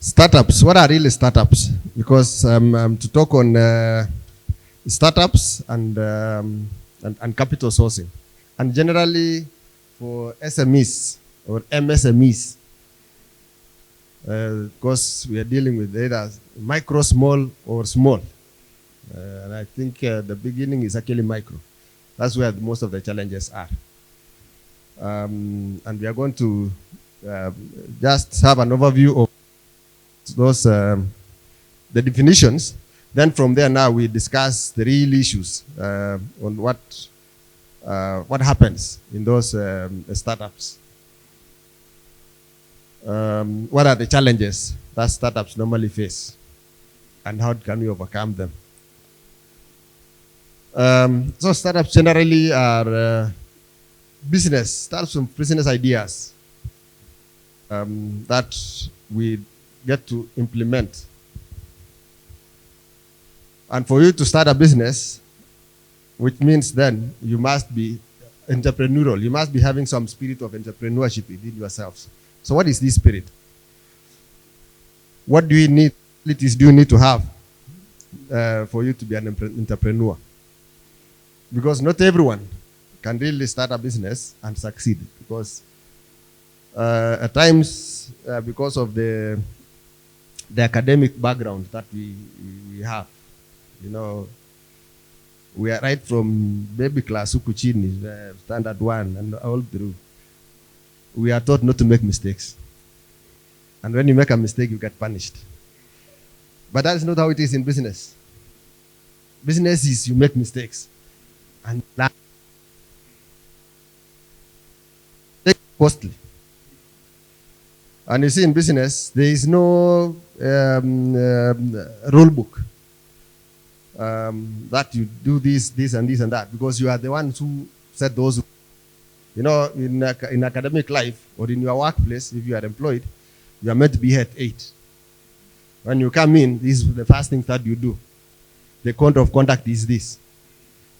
Startups. What are really startups? Because to talk on startups and capital sourcing, and generally for SMEs or MSMEs, because we are dealing with either micro, small, or small. And I think the beginning is actually micro. That's where most of the challenges are. And we are going to just have an overview of those the definitions. Then from there now we discuss the real issues on what happens in those startups. What are the challenges that startups normally face, and how can we overcome them? So startups generally are starts from business ideas that we get to implement. And for you to start a business, which means then you must be entrepreneurial. You must be having some spirit of entrepreneurship within yourselves. So what is this spirit? What do you need? Qualities do you need to have for you to be an entrepreneur? Because not everyone can really start a business and succeed. Because at times, because of the academic background that we have, you know, we are right from baby class, Ukuchini, standard 1, and all through. We are taught not to make mistakes. And when you make a mistake, you get punished. But that is not how it is in business. Business is you make mistakes. And that is costly. And you see, in business, there is no rule book that you do this, and this, and that, because you are the ones who set those. You know, in academic life or in your workplace, if you are employed, you are meant to be here at 8. When you come in, this is the first thing that you do. The code of conduct is this.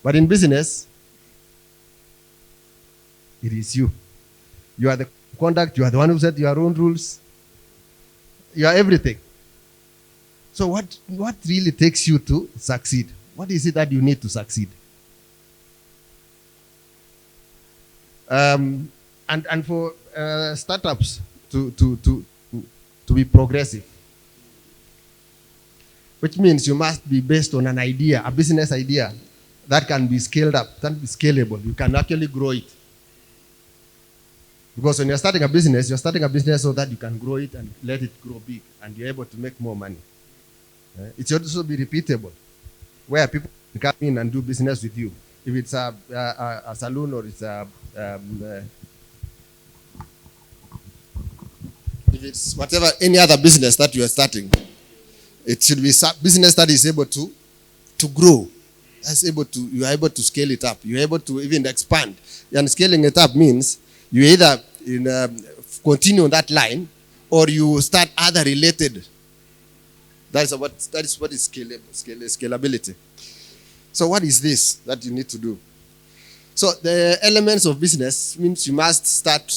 But in business, it is you. You are the conduct, you are the one who set your own rules. You are everything. So what really takes you to succeed? What is it that you need to succeed? And for startups to be progressive, which means you must be based on an idea, a business idea that can be scaled up, that can be scalable. You can actually grow it. Because when you're starting a business so that you can grow it and let it grow big, and you're able to make more money. It should also be repeatable, where people can come in and do business with you. If it's a saloon or it's if it's whatever, any other business that you are starting, it should be business that is able to grow. You are able to scale it up. You are able to even expand. And scaling it up means you either continue on that line or you start other related. That is what is scalability. So what is this that you need to do? So the elements of business means you must start,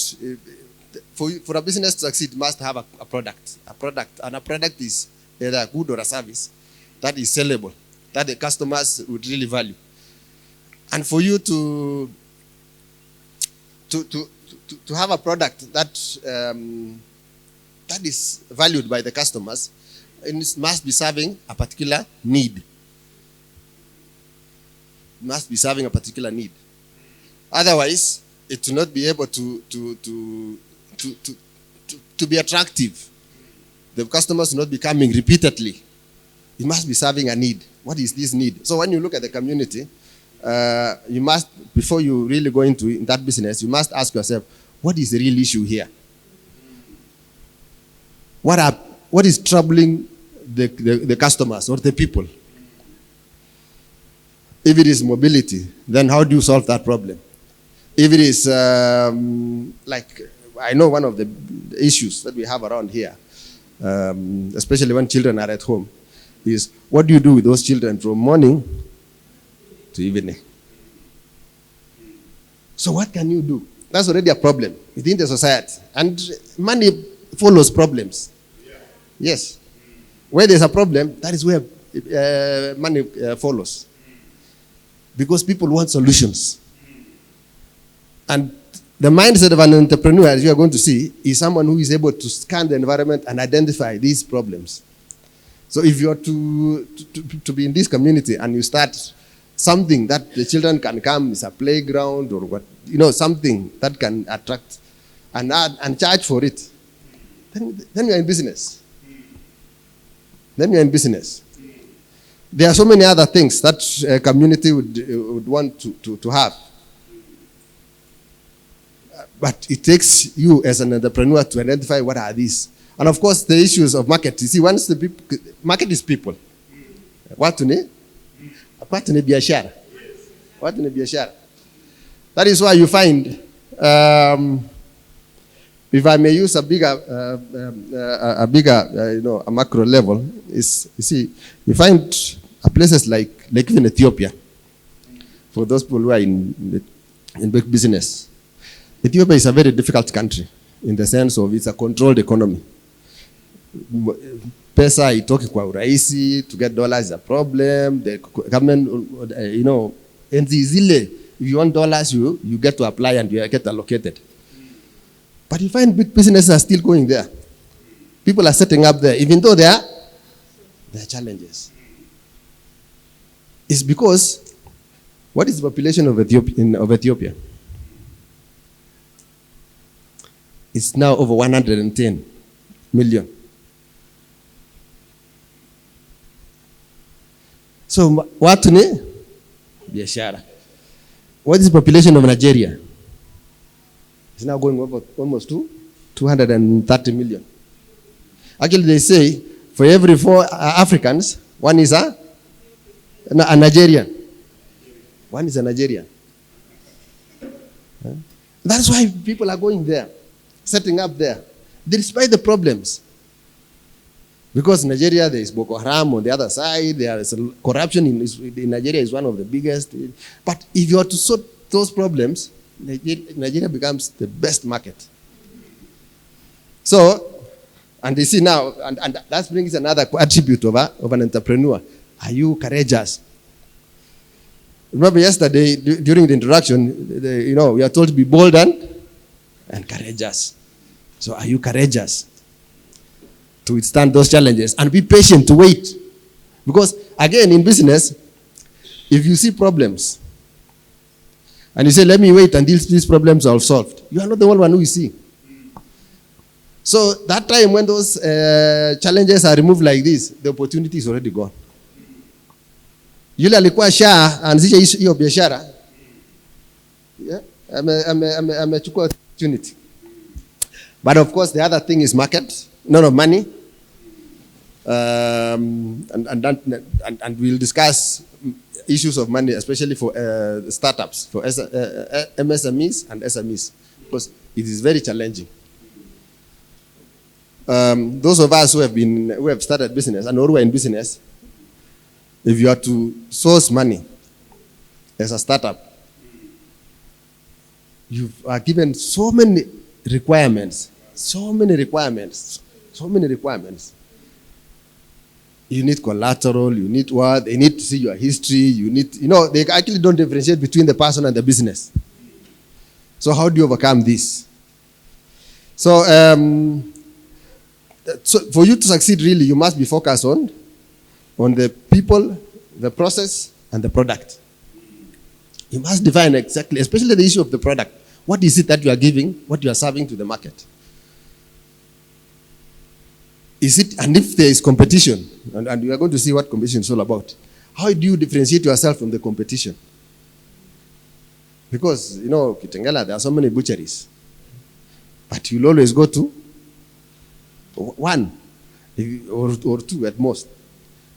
for a business to succeed, you must have a product. And a product is either a good or a service that is sellable, that the customers would really value. And for you to have a product that is valued by the customers, it must be serving a particular need. Must be serving a particular need. Otherwise, it will not be able to be attractive. The customers will not be coming repeatedly. It must be serving a need. What is this need? So when you look at the community, you must, before you really go into that business, you must ask yourself, what is the real issue here? What is troubling the customers or the people? If it is mobility, then how do you solve that problem? If it is, like, I know one of the issues that we have around here, especially when children are at home, is what do you do with those children from morning to evening? So what can you do? That's already a problem within the society. And money follows problems. Yes. Where there's a problem, that is where money follows. Because people want solutions. And the mindset of an entrepreneur, as you are going to see, is someone who is able to scan the environment and identify these problems. So if you are to be in this community and you start something that the children can come, is a playground or what, something that can attract and charge for it, then you're in business. Then you're in business. There are so many other things that a community would want to have. But it takes you as an entrepreneur to identify what are these. And of course, the issues of market. You see, once the people, market is people. What need? What need biashara? What need biashara? That is why you find, if I may use a macro level, is you see, you find places like even Ethiopia. For those people who are in big business, Ethiopia is a very difficult country in the sense of it's a controlled economy. Pesa haitoki kwa urahisi, to get dollars is a problem. The government, enzi zile, if you want dollars, you get to apply and you get allocated. But you find big businesses are still going there. People are setting up there, even though there are challenges. It's because, what is the population of Ethiopia? It's now over 110 million. So, what ni? Biashara. What is the population of Nigeria? It's now going over almost to 230 million. Actually, they say for every 4 Africans, one is a Nigerian. One is a Nigerian. That's why people are going there, setting up there, despite the problems. Because in Nigeria, there is Boko Haram on the other side, there is corruption in Nigeria is one of the biggest. But if you are to sort those problems, Nigeria becomes the best market. So, and you see now, and that brings another attribute of an entrepreneur. Are you courageous? Remember yesterday, during the introduction, we are told to be bold and courageous. So are you courageous to withstand those challenges and be patient to wait? Because again, in business, if you see problems and you say, let me wait until these problems are solved, you are not the only one who you see. So that time when those challenges are removed like this, the opportunity is already gone. Yule alikuwa anzisha hiyo biashara, amechukua opportunity. But of course, the other thing is market, money. And we'll discuss issues of money, especially for startups, for MSMEs and SMEs, because it is very challenging. Those of us who have started business and who are in business, if you are to source money as a startup, you are given so many requirements. You need collateral, you need what? They need to see your history, they actually don't differentiate between the person and the business. So how do you overcome this? So, for you to succeed, really, you must be focused on the people, the process, and the product. You must define exactly, especially the issue of the product. What is it that you are giving, what you are serving to the market? Is it, and if there is competition, and we are going to see what competition is all about, how do you differentiate yourself from the competition? Because, Kitengela, there are so many butcheries. But you'll always go to one or two at most.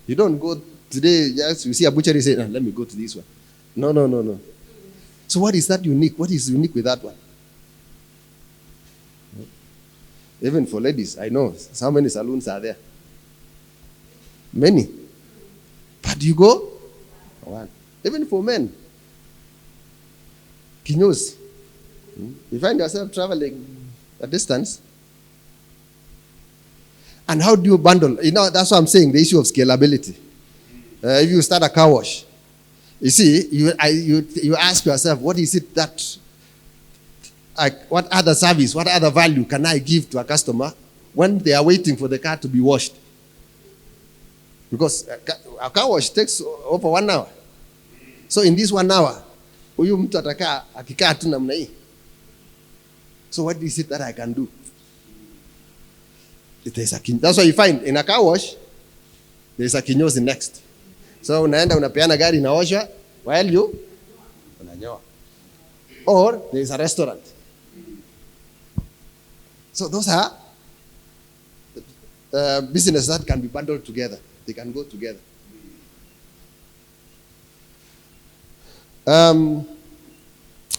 You don't go today, just you see a butchery, say, let me go to this one. No. So what is that unique? What is unique with that one? Even for ladies, I know how many saloons are there. Many. But you go one. Even for men. Kinyos. You find yourself traveling a distance. And how do you bundle? That's what I'm saying, the issue of scalability. If you start a car wash, you see, you ask yourself, what is it that, what other service, what other value can I give to a customer when they are waiting for the car to be washed? Because a car wash takes over 1 hour. So in this 1 hour, huyu mtu atakaa akikaa tu namna hii. So what is it that I can do? That's why you find in a car wash, there's a kinyozi next. So unaenda unapeana gari inaoshwa while you unanyoa. Or there is a restaurant. So those are businesses that can be bundled together. They can go together.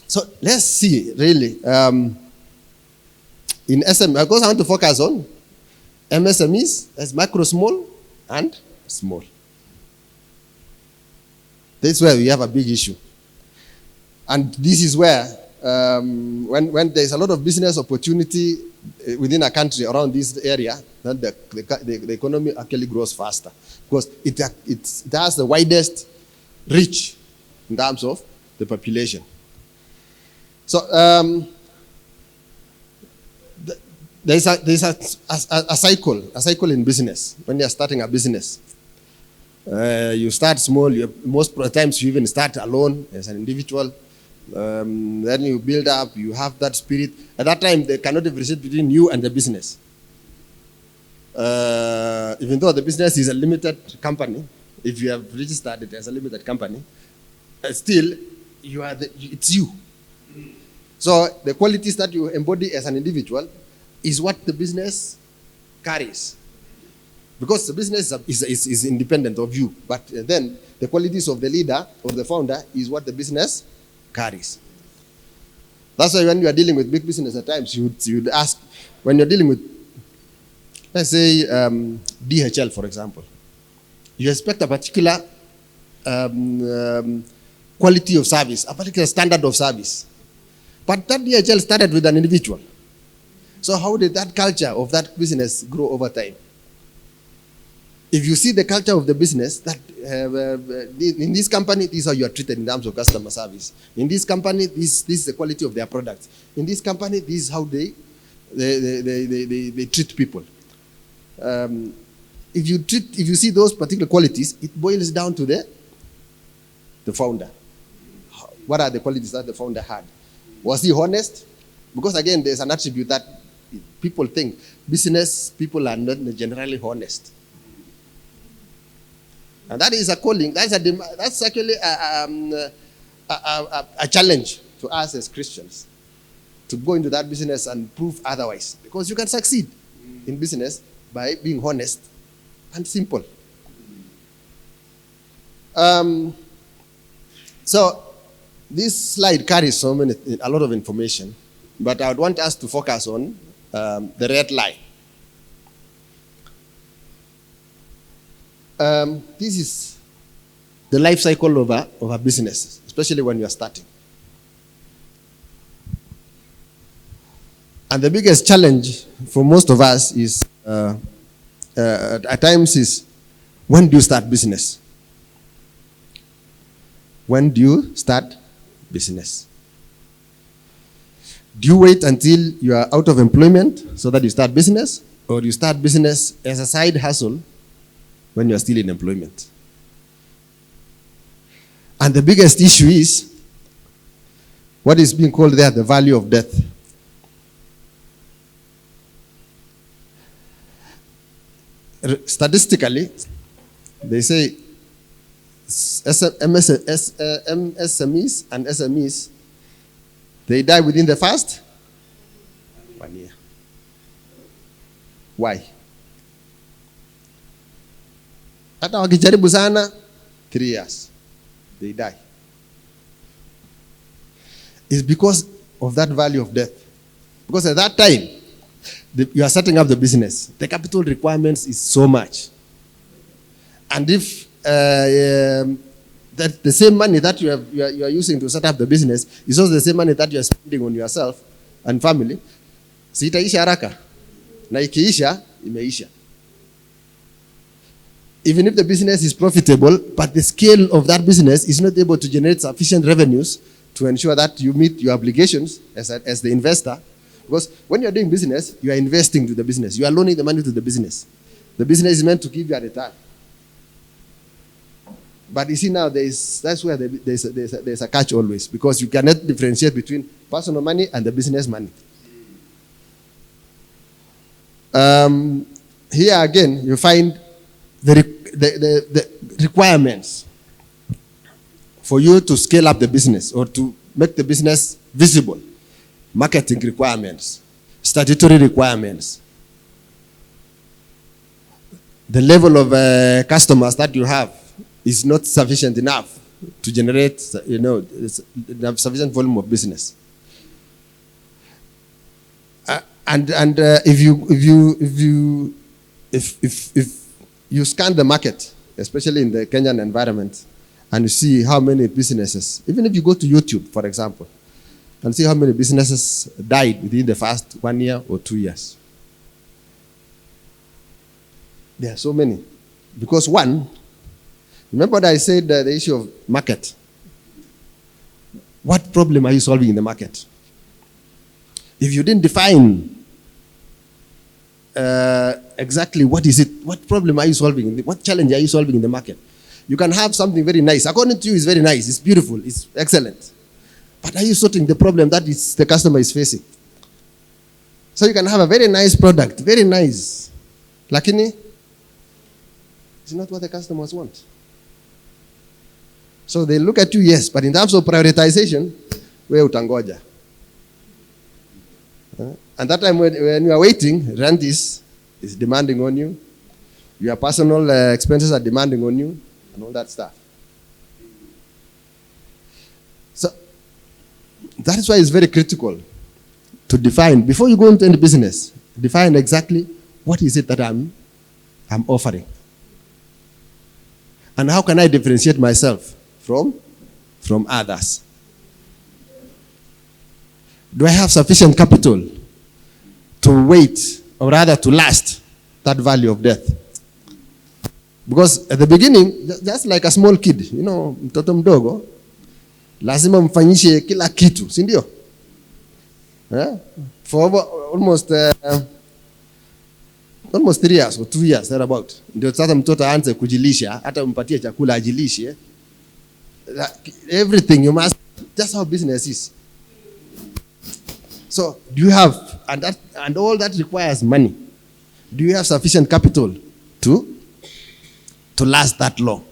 So let's see, really. In SM, because I want to focus on MSMEs as micro, small, and small. This is where we have a big issue. And this is where, when there's a lot of business opportunity within a country around this area, then the economy actually grows faster. Because it has the widest reach in terms of the population. So, there's a cycle in business. When you're starting a business, you start small. Most of the times you even start alone as an individual. Then you build up. You have that spirit. At that time, there cannot be relationship between you and the business. Even though the business is a limited company, if you have registered it as a limited company, still it's you. So the qualities that you embody as an individual is what the business carries. Because the business is independent of you. But then the qualities of the leader or the founder is what the business carries. That's why when you are dealing with big business at times, you'd ask, when you're dealing with, let's say, DHL, for example, you expect a particular quality of service, a particular standard of service. But that DHL started with an individual. So how did that culture of that business grow over time? If you see the culture of the business, that in this company, this is how you are treated in terms of customer service. In this company, this is the quality of their products. In this company, this is how they treat people. If you see those particular qualities, it boils down to the founder. What are the qualities that the founder had? Was he honest? Because again, there's an attribute that people think business people are not generally honest. And that is a calling. That's actually a challenge to us as Christians to go into that business and prove otherwise. Because you can succeed in business by being honest and simple. So this slide carries a lot of information, but I would want us to focus on the red line. This is the life cycle of a business, especially when you are starting. And the biggest challenge for most of us is, at times, is when do you start business? When do you start business? Do you wait until you are out of employment so that you start business? Or do you start business as a side hustle when you are still in employment? And the biggest issue is what is being called there the value of death. Statistically, they say MSMEs and SMEs, they die within the first 1 year. Why? Hata wakijaribu sana, 3 years, they die. It's because of that value of death. Because at that time, you are setting up the business. The capital requirements is so much. And if that the same money that you are using to set up the business is also the same money that you are spending on yourself and family, si itaisha haraka. Na ikiisha, imeisha. even if the business is profitable, but the scale of that business is not able to generate sufficient revenues to ensure that you meet your obligations as the investor. Because when you're doing business, you are investing to the business. You are loaning the money to the business. The business is meant to give you a return. But you see now, that's where there's a catch always, because you cannot differentiate between personal money and the business money. Here again, you find the requirements for you to scale up the business or to make the business visible. Marketing requirements, statutory requirements, the level of customers that you have is not sufficient enough to generate, sufficient volume of business. And if you scan the market, especially in the Kenyan environment, and you see how many businesses, even if you go to YouTube, for example, and see how many businesses died within the first 1 year or 2 years. There are so many. Because one, remember what I said, the issue of market. What problem are you solving in the market? If you didn't define exactly what is it, what problem are you solving, what challenge are you solving in the market? You can have something very nice. According to you, it's very nice, it's beautiful, it's excellent. But are you sorting the problem that the customer is facing? So you can have a very nice product, very nice. Lakini, it's not what the customers want. So they look at you, yes, but in terms of prioritization, wewe utangoja. And that time when you are waiting, rent is demanding on you. Your personal expenses are demanding on you, and all that stuff. So that is why it's very critical to define, before you go into any business, define exactly what is it that I'm offering. And how can I differentiate myself from others? Do I have sufficient capital to wait, or rather to last that value of death? Because at the beginning, just like a small kid, mtoto mdogo, lazima mfanyishe kila kitu, si ndio? For almost 3 years or 2 years, thereabout. Ndio sasa mtoto aanze kujilisha, hata umpatie chakula ajilishe. Everything you must, that's how business is. So, do you have, and all that requires money. Do you have sufficient capital to last that long?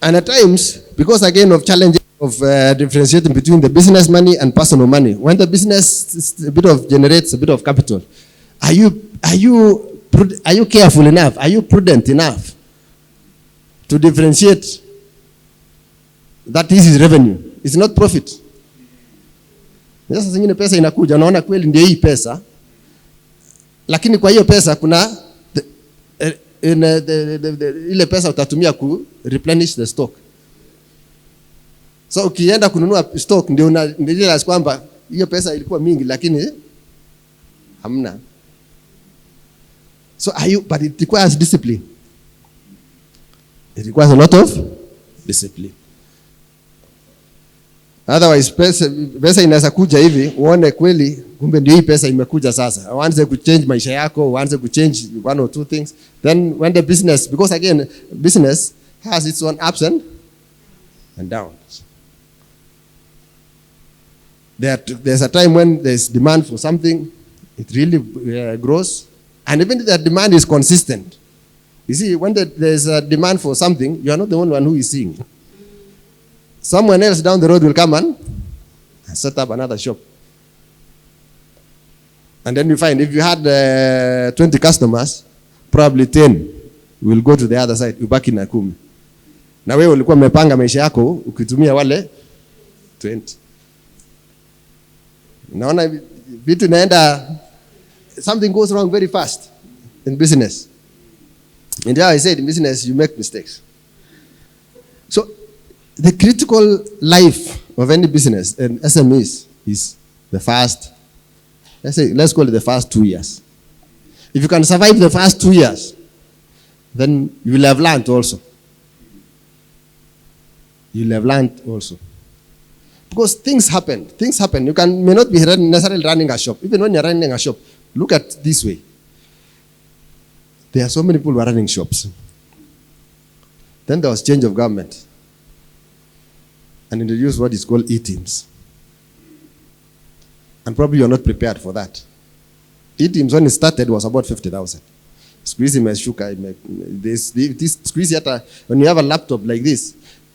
And at times, because again of challenges of differentiating between the business money and personal money, when the business generates a bit of capital, are you careful enough? Are you prudent enough to differentiate that this is revenue? It's not profit. Sasa zingine pesa inakuja, unaona kweli ndio hii pesa, lakini kwa hiyo pesa kuna ile pesa utatumia ku replenish the stock. So ukienda kununua stock ndio realize kwamba hiyo pesa ilikuwa mingi lakini hamna. So but it requires discipline. It requires a lot of discipline. Otherwise pesa inaweza kuja hivi uone kweli kumbe ndio hii pesa imekuja sasa. Uanze kuchange maisha yako, uanze kuchange one or two things. Then when the business, because again business has its own ups and downs. There's a time when there's demand for something, it really grows, and even if that demand is consistent. You see, when there's a demand for something, you are not the only one who is seeing. Someone else down the road will come and set up another shop. And then you find if you had 20 customers, probably 10 will go to the other side. Ubaki na 10. Na wewe ulikuwa umepanga maisha yako ukitumia wale 20. Naona vitu naenda, something goes wrong very fast in business. And I said in business you make mistakes. So the critical life of any business and SMEs is the first, let's call it the first 2 years. If you can survive the first 2 years, then you will have learned also. You will have learned also. Because things happen. Things happen. You may not be necessarily running a shop. Even when you're running a shop, look at this way. There are so many people who are running shops. Then there was change of government and introduced what is called e-teams. And probably you're not prepared for that. E-teams, when it started, was about 50,000. Squeeze this squeeze yata. When you have a laptop like this,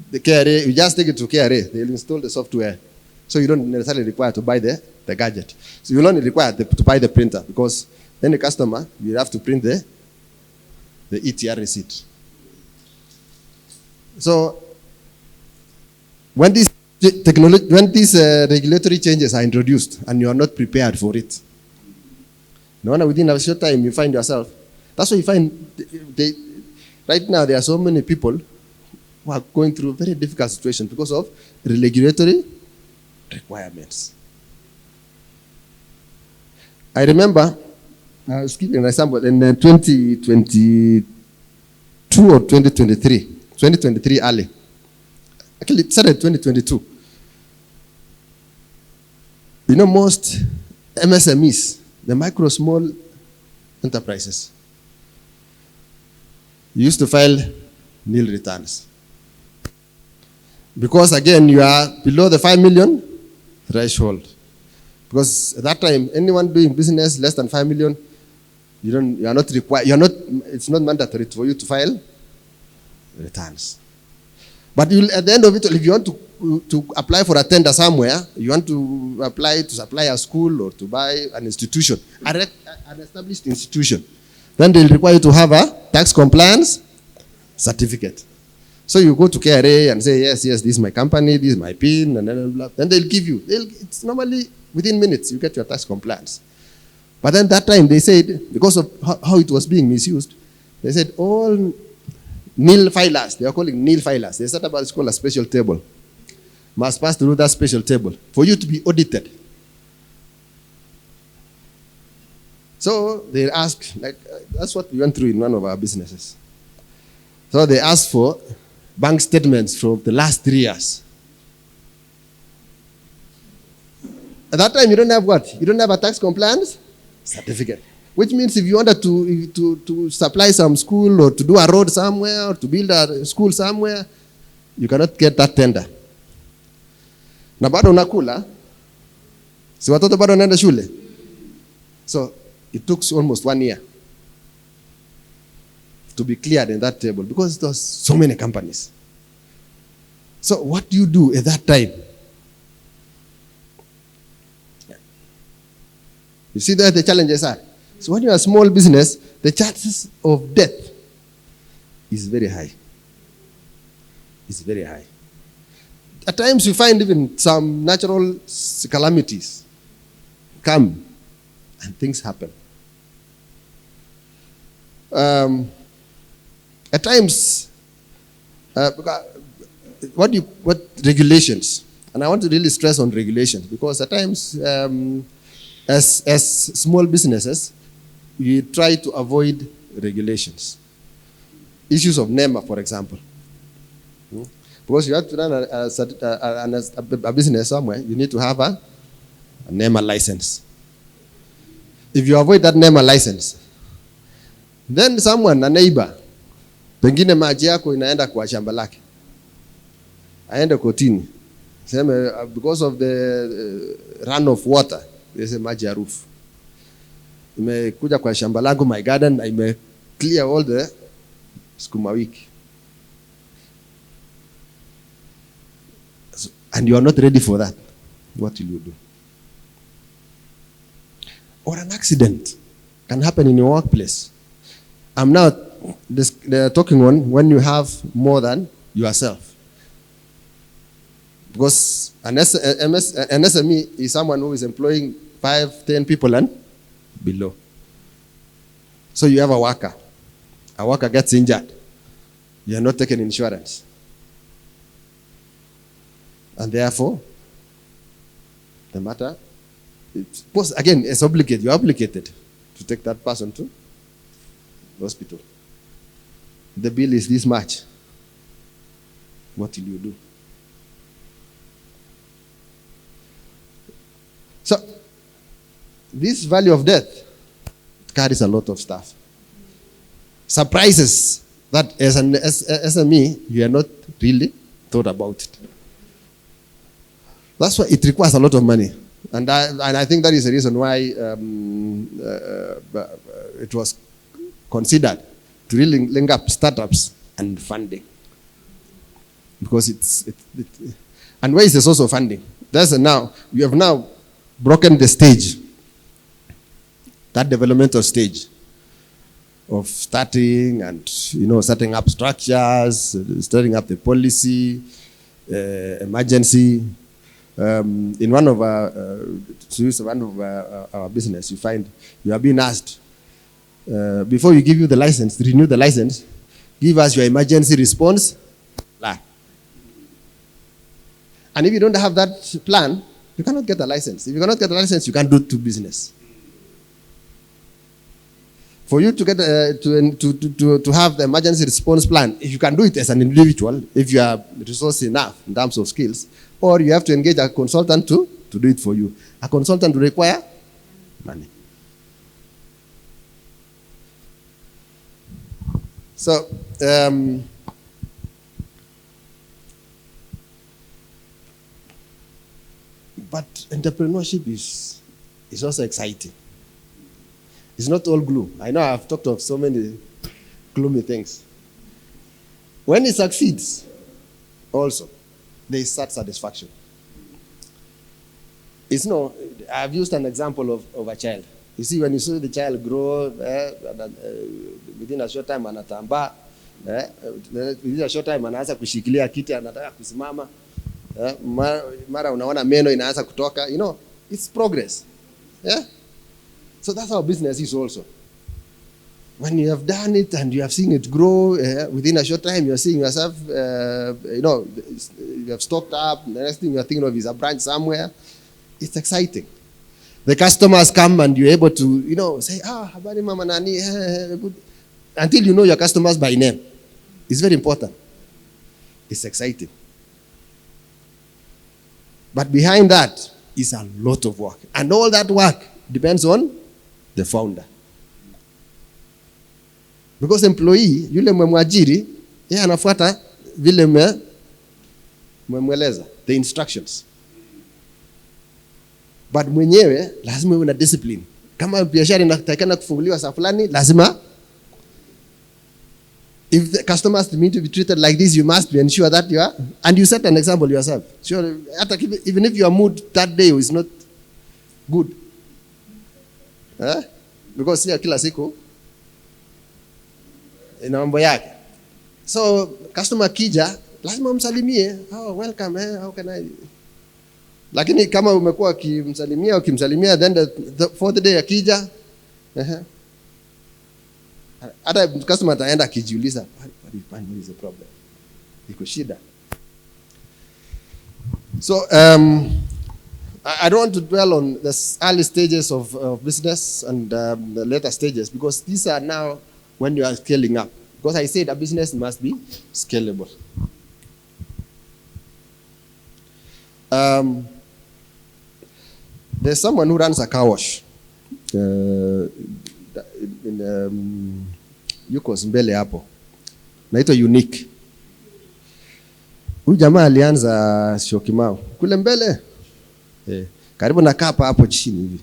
the KRA, you just take it to KRA. They'll install the software. So you don't necessarily require to buy the gadget. So you'll only require to buy the printer, because then the customer, you have to print the ETR receipt. So when these regulatory changes are introduced and you are not prepared for it, no, within a short time you find yourself. That's why you find right now there are so many people who are going through a very difficult situation because of regulatory requirements. I remember, I was giving an example in 2022 or 2023 early. Actually, it started 2022. You know, most MSMEs, the micro, small enterprises, used to file nil returns. Because again, you are below the 5 million threshold. Because at that time, anyone doing business less than 5 million, you are not required, it's not mandatory for you to file returns. But at the end of it, if you want to apply for a tender somewhere, you want to apply to supply a school or to buy an institution, an established institution, then they'll require you to have a tax compliance certificate. So you go to KRA and say, yes, this is my company, this is my PIN, and then they'll give you. It's normally within minutes you get your tax compliance. But then that time they said, because of how it was being misused, they said all nil filers, they are calling nil filers. They set up what's called a special table. Must pass through that special table for you to be audited. So they ask, like that's what we went through in one of our businesses. So they asked for bank statements from the last 3 years. At that time, you don't have what? You don't have a tax compliance certificate. Which means if you wanted to supply some school or to do a road somewhere or to build a school somewhere, you cannot get that tender. Na bado unakula, si watoto bado wanaenda shule. So it took almost 1 year to be cleared in that table because there was so many companies. So what do you do at that time? You see that the challenges are. So when you are a small business, the chances of death is very high. It's very high. At times you find even some natural calamities come and things happen. At times, what regulations? And I want to really stress on regulations because at times, as small businesses, we try to avoid regulations. Issues of NEMA, for example. Because you have to run a business somewhere, you need to have a NEMA license. If you avoid that NEMA license, then someone, a neighbor, pengine maji yako inaenda kwa shamba lake, aende kotini, sema because of the run of water, there's a maji ya roof. Imekuja kwa shamba langu, my garden, ime clear all the sukuma wiki. And you are not ready for that. What will you do? Or an accident can happen in your workplace. I'm now talking on when you have more than yourself. Because an SME is someone who is employing 5, 10 people and below. So you have a worker. A worker gets injured. You are not taking insurance. And therefore, the matter, again, it's obligated. You're obligated to take that person to hospital. The bill is this much. What will you do? So, this value of death carries a lot of stuff. Surprises that as an SME, you are not really thought about it. That's why it requires a lot of money. And I think that is the reason why it was considered to really link up startups and funding. Because and where is the source of funding? We have now broken the stage, that developmental stage of starting and, setting up structures, setting up the policy, emergency. In one of our business, you find you are being asked, before we give you the license, to renew the license, give us your emergency response plan. And if you don't have that plan, you cannot get a license. If you cannot get a license, you can't do business. For you to get to have the emergency response plan, if you can do it as an individual, if you have resources enough in terms of skills, or you have to engage a consultant to do it for you. A consultant will require money. So, but entrepreneurship is also exciting. It's not all gloom. I know I've talked of so many gloomy things. When it succeeds, also, there is such satisfaction. I've used an example of a child. You see, when you see the child grow, within a short time anatamba, within a short time anaanza kushikilia kiti, anataka kusimama, mara unaona meno inaanza kutoka, it's progress. Yeah? So that's how business is also. When you have done it and you have seen it grow, within a short time, you are seeing yourself, you have stocked up, the next thing you are thinking of is a branch somewhere. It's exciting. The customers come and you're able to, say, habari mama nani, until you know your customers by name. It's very important. It's exciting. But behind that is a lot of work. And all that work depends on the founder. Because employee, yule mwajiri, yeye anafuata vile mweleza, the instructions. But mwenyewe lazima uwe na discipline. Kama biashara inatakana kufunguliwa saa fulani, lazima, if the customers need to be treated like this, you must ensure that you are, and you set an example yourself. Sure, even if your mood that day is not good, because here kila siku ina mambo yake. So customer kija, lazima msalimie, welcome, how can I? Lakini kama umekuwa ukimsalimia, then the fourth day akija, hata customer ataenda akijiuliza, what is the problem? Iko shida. So I don't want to dwell on the early stages of business and the later stages, because these are now when you are scaling up. Because I said a business must be scalable. There's someone who runs a car wash. Yuko mbele hapo. Naitwa Unique. Huyu jamaa alianza Syokimau. Kule mbele. Karibu na kapa hapo chini hivi.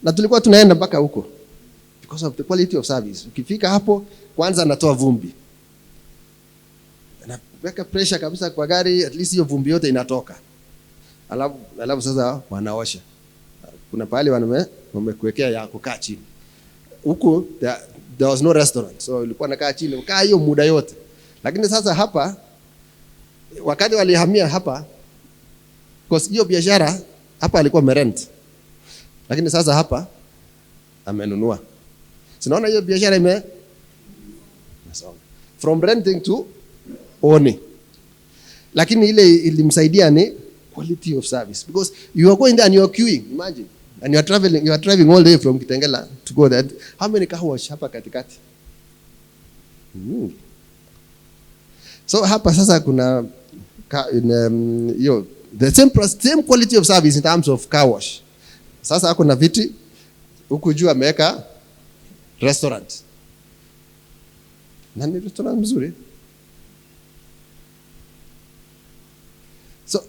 Na tulikuwa tunaenda mpaka huko. Because of the quality of service. Ukifika hapo, kwanza anatoa vumbi. Anaweka pressure kabisa kwa gari, at least hiyo vumbi yote inatoka. Alafu sasa wanaosha. Kuna pahali wamekuwekea ya kukaa chini. Huko there was no restaurant. So ilikuwa nakaa chini, kaa hiyo muda yote. Lakini sasa hapa, wakati walihamia hapa, because hiyo biashara hapa alikuwa merent. Lakini sasa hapa amenunua. Sinaona hiyo biashara from renting to owning. Lakini ile ilimsaidia ni quality of service, because you are going there and you are queuing, imagine, and you are driving all the way from Kitengela to go there. How many car wash hapa katikati? So hapa sasa kuna the same quality of service in terms of car wash. Sasa hako na viti huku juu ameweka restaurant. Na ni restaurant mzuri. So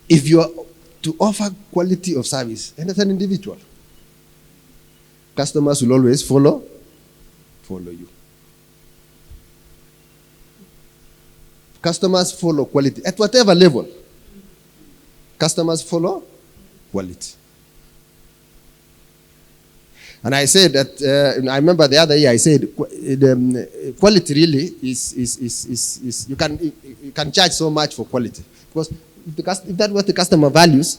if you are to offer quality of service, and as an individual, customers will always follow you. Customers follow quality at whatever level. Customers follow quality. And I said that I remember the other year I said quality really is you can charge so much for quality, because if that's what the customer values,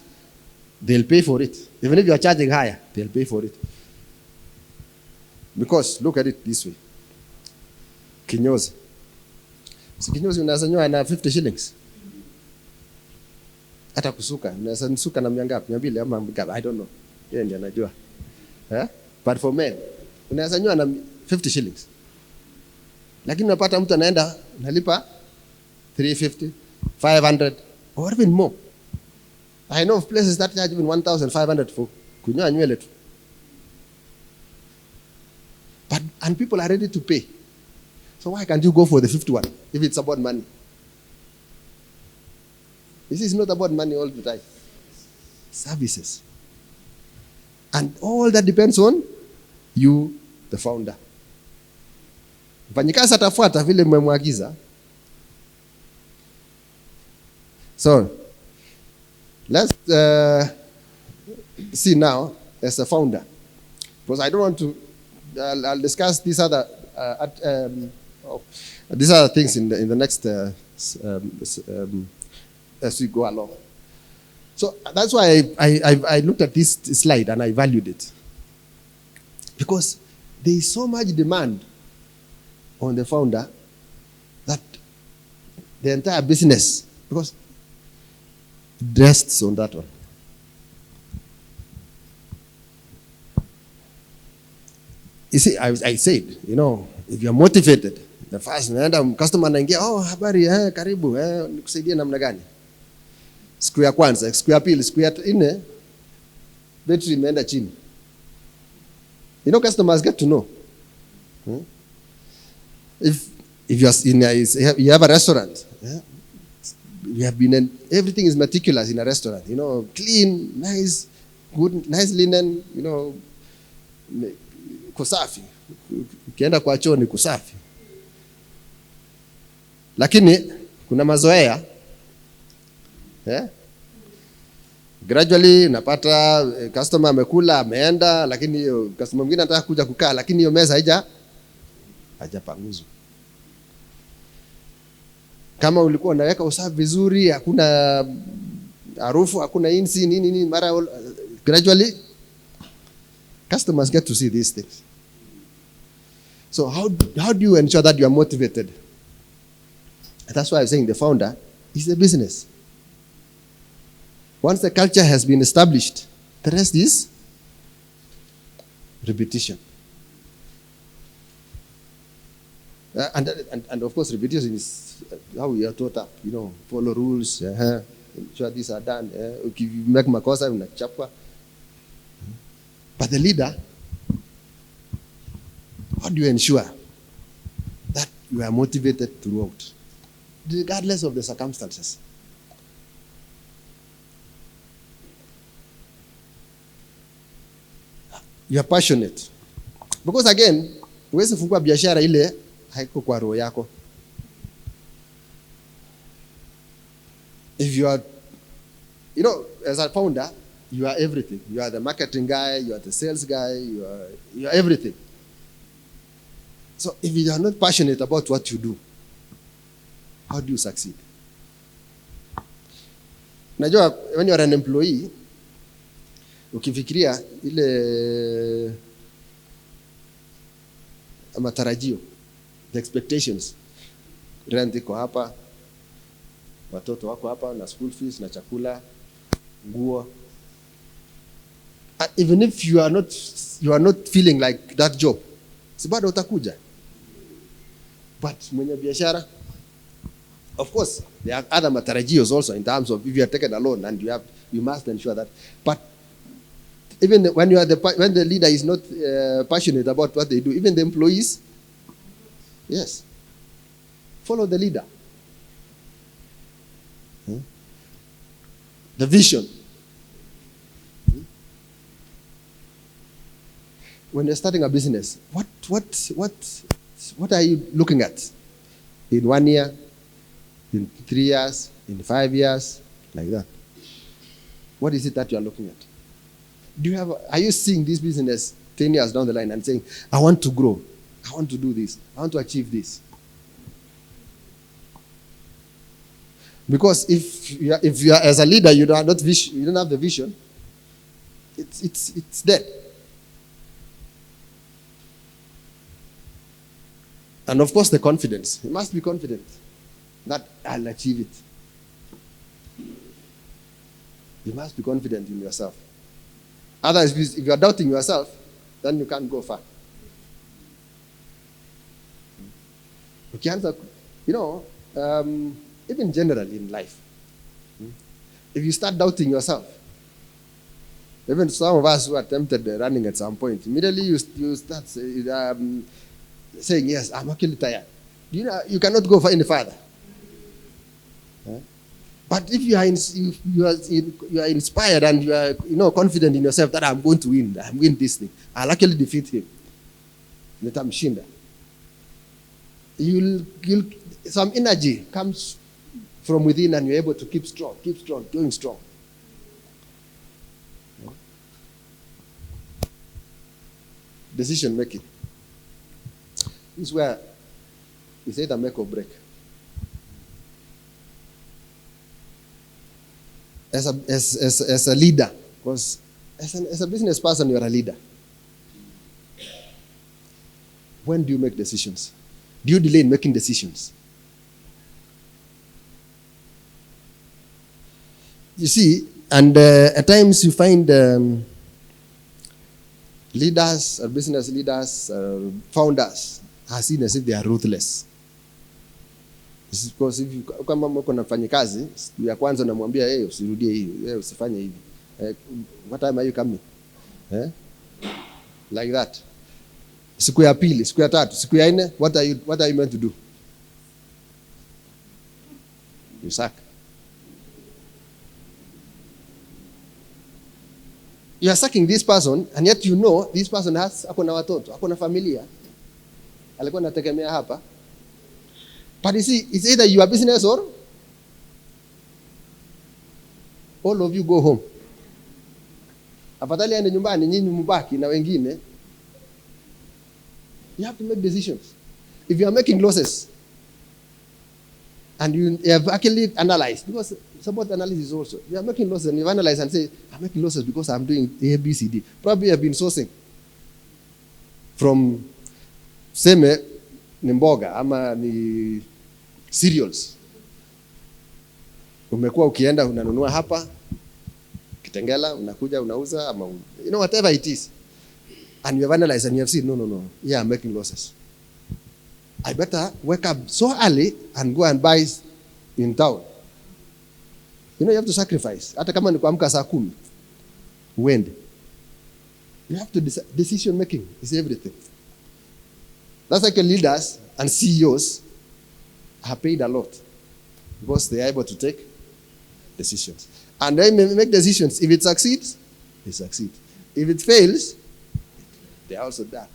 they'll pay for it. Even if you are charging higher, they'll pay for it. Because look at it this way. Kinyozi. Kinyozi unaweza nyoa na 50 shillings. Hata kusuka, unaweza nisuka na mia ngapi? 200 ama ngapi? I don't know. Yeye ndiye anajua. But for men, unaweza nyoa na 50 shillings. Lakini unapata mtu anaenda analipa 350, 500 or even more. I know of places that charge even 1,500 for kunyoa nywele tu. And people are ready to pay. So why can't you go for the 51 if it's about money? This is not about money all the time. Services. And all that depends on you, the founder. Mfanyikazi atafuata vile mmemwagiza. So, let's see now as a founder. Because I don't want to, I'll discuss these other things in the next as we go along. So that's why I looked at this slide and I valued it. Because there is so much demand on the founder that the entire business, because it rests on that one. You see, I said, if you're motivated, the first customer anaingia, habari, karibu, nikusaidie namna gani? Siku ya kwanza, siku ya pili, siku ya nne, battery imeenda chini. Customers get to know. If you have a restaurant, you have been everything is meticulous in a restaurant. Clean, nice, good, nice linen. Kusafi. Ukienda kwa choo ni kusafi. Lakini kuna mazoea. Gradually unapata customer amekula ameenda, lakini hiyo customer mwingine anataka kuja kukaa, lakini hiyo meza haijapanguzwa. Kama ulikuwa unaweka usafi vizuri, hakuna harufu, hakuna insi nini mara gradually customers get to see these things. So how do you ensure that you are motivated? And that's why I'm saying the founder is the business. Once the culture has been established, the rest is repetition. And of course, repetition is how we are taught up. Follow rules. Ensure these are done. If you make makosa, unachapwa. But the leader, how do you ensure that you are motivated throughout, regardless of the circumstances? You are passionate. Because again, huwezi fungua biashara ile haiko kwa roho yako. If you are, as a founder, you are everything. You are the marketing guy, you are the sales guy, you are everything. So if you are not passionate about what you do, how do you succeed? Najua, when you are an employee, ukifikiria ile matarajio, the expectations, rent iko hapa, watoto wako hapa na school fees na chakula, nguo. Even if you are not feeling like that job, Si bado utakuja. But mwenye biashara, of course, there are other matarajios also in terms of if you are taken alone and you must ensure that. But even when when the leader is not passionate about what they do, even the employees, yes, follow the leader. The vision. When you're starting a business, what are you looking at? In 1 year, in 3 years, in 5 years, like that. What is it that you are looking at? Are you seeing this business 10 years down the line and saying, I want to grow, I want to do this, I want to achieve this? Because if you are as a leader, you don't have the vision, it's dead. And of course, the confidence. You must be confident that I'll achieve it. You must be confident in yourself. Otherwise, if you are doubting yourself, then you can't go far. You can't, even generally in life, if you start doubting yourself, even some of us who attempted running at some point, immediately you start saying, yes, I'm actually tired. You cannot go any further. But if you are inspired and you are confident in yourself that I'm going to win, I'm win this thing, I'll actually defeat him. Nitamshinda. Some energy comes from within and you're able to keep strong, going strong. Decision making. This is where it's either make or break. As a leader, because as a business person, you're a leader. When do you make decisions? Do you delay in making decisions? You see, and at times you find leaders, or business leaders, founders are seen as if they are ruthless. Because if you kama mko nafanya kazi, siku ya kwanza namwambia yeye usirudie hiyo, usifanye hivi. What time are you coming? Like that. Siku ya pili, siku ya tatu, siku ya nne, what are you meant to do? You suck. You are sucking this person, and yet you know this person ako na watoto, ako na familia. Alikuwa anategemea hapa. But you see, it's either your business or all of you go home. Afadhali aende nyumbani, nyinyi mbaki na wengine. You have to make decisions. If you are making losses, and you have actually analyzed, because it's about analysis also. You are making losses and you analyze and say, I'm making losses because I'm doing A, B, C, D. Probably you have been sourcing from Simmit, ni mboga ama ni cereals. Umekuwa ukienda unanunua hapa Kitengela, unakuja unauza ama whatever it is. And you have analyzed and you have seen, no. Yeah, I'm making losses. I better wake up so early and go and buy in town. You have to sacrifice. Hata kama ni kuamka saa 10. Uende. You have to decision making is everything. That's like leaders and CEOs are paid a lot because they are able to take decisions. And they make decisions. If it succeeds, they succeed. If it fails, they are also done.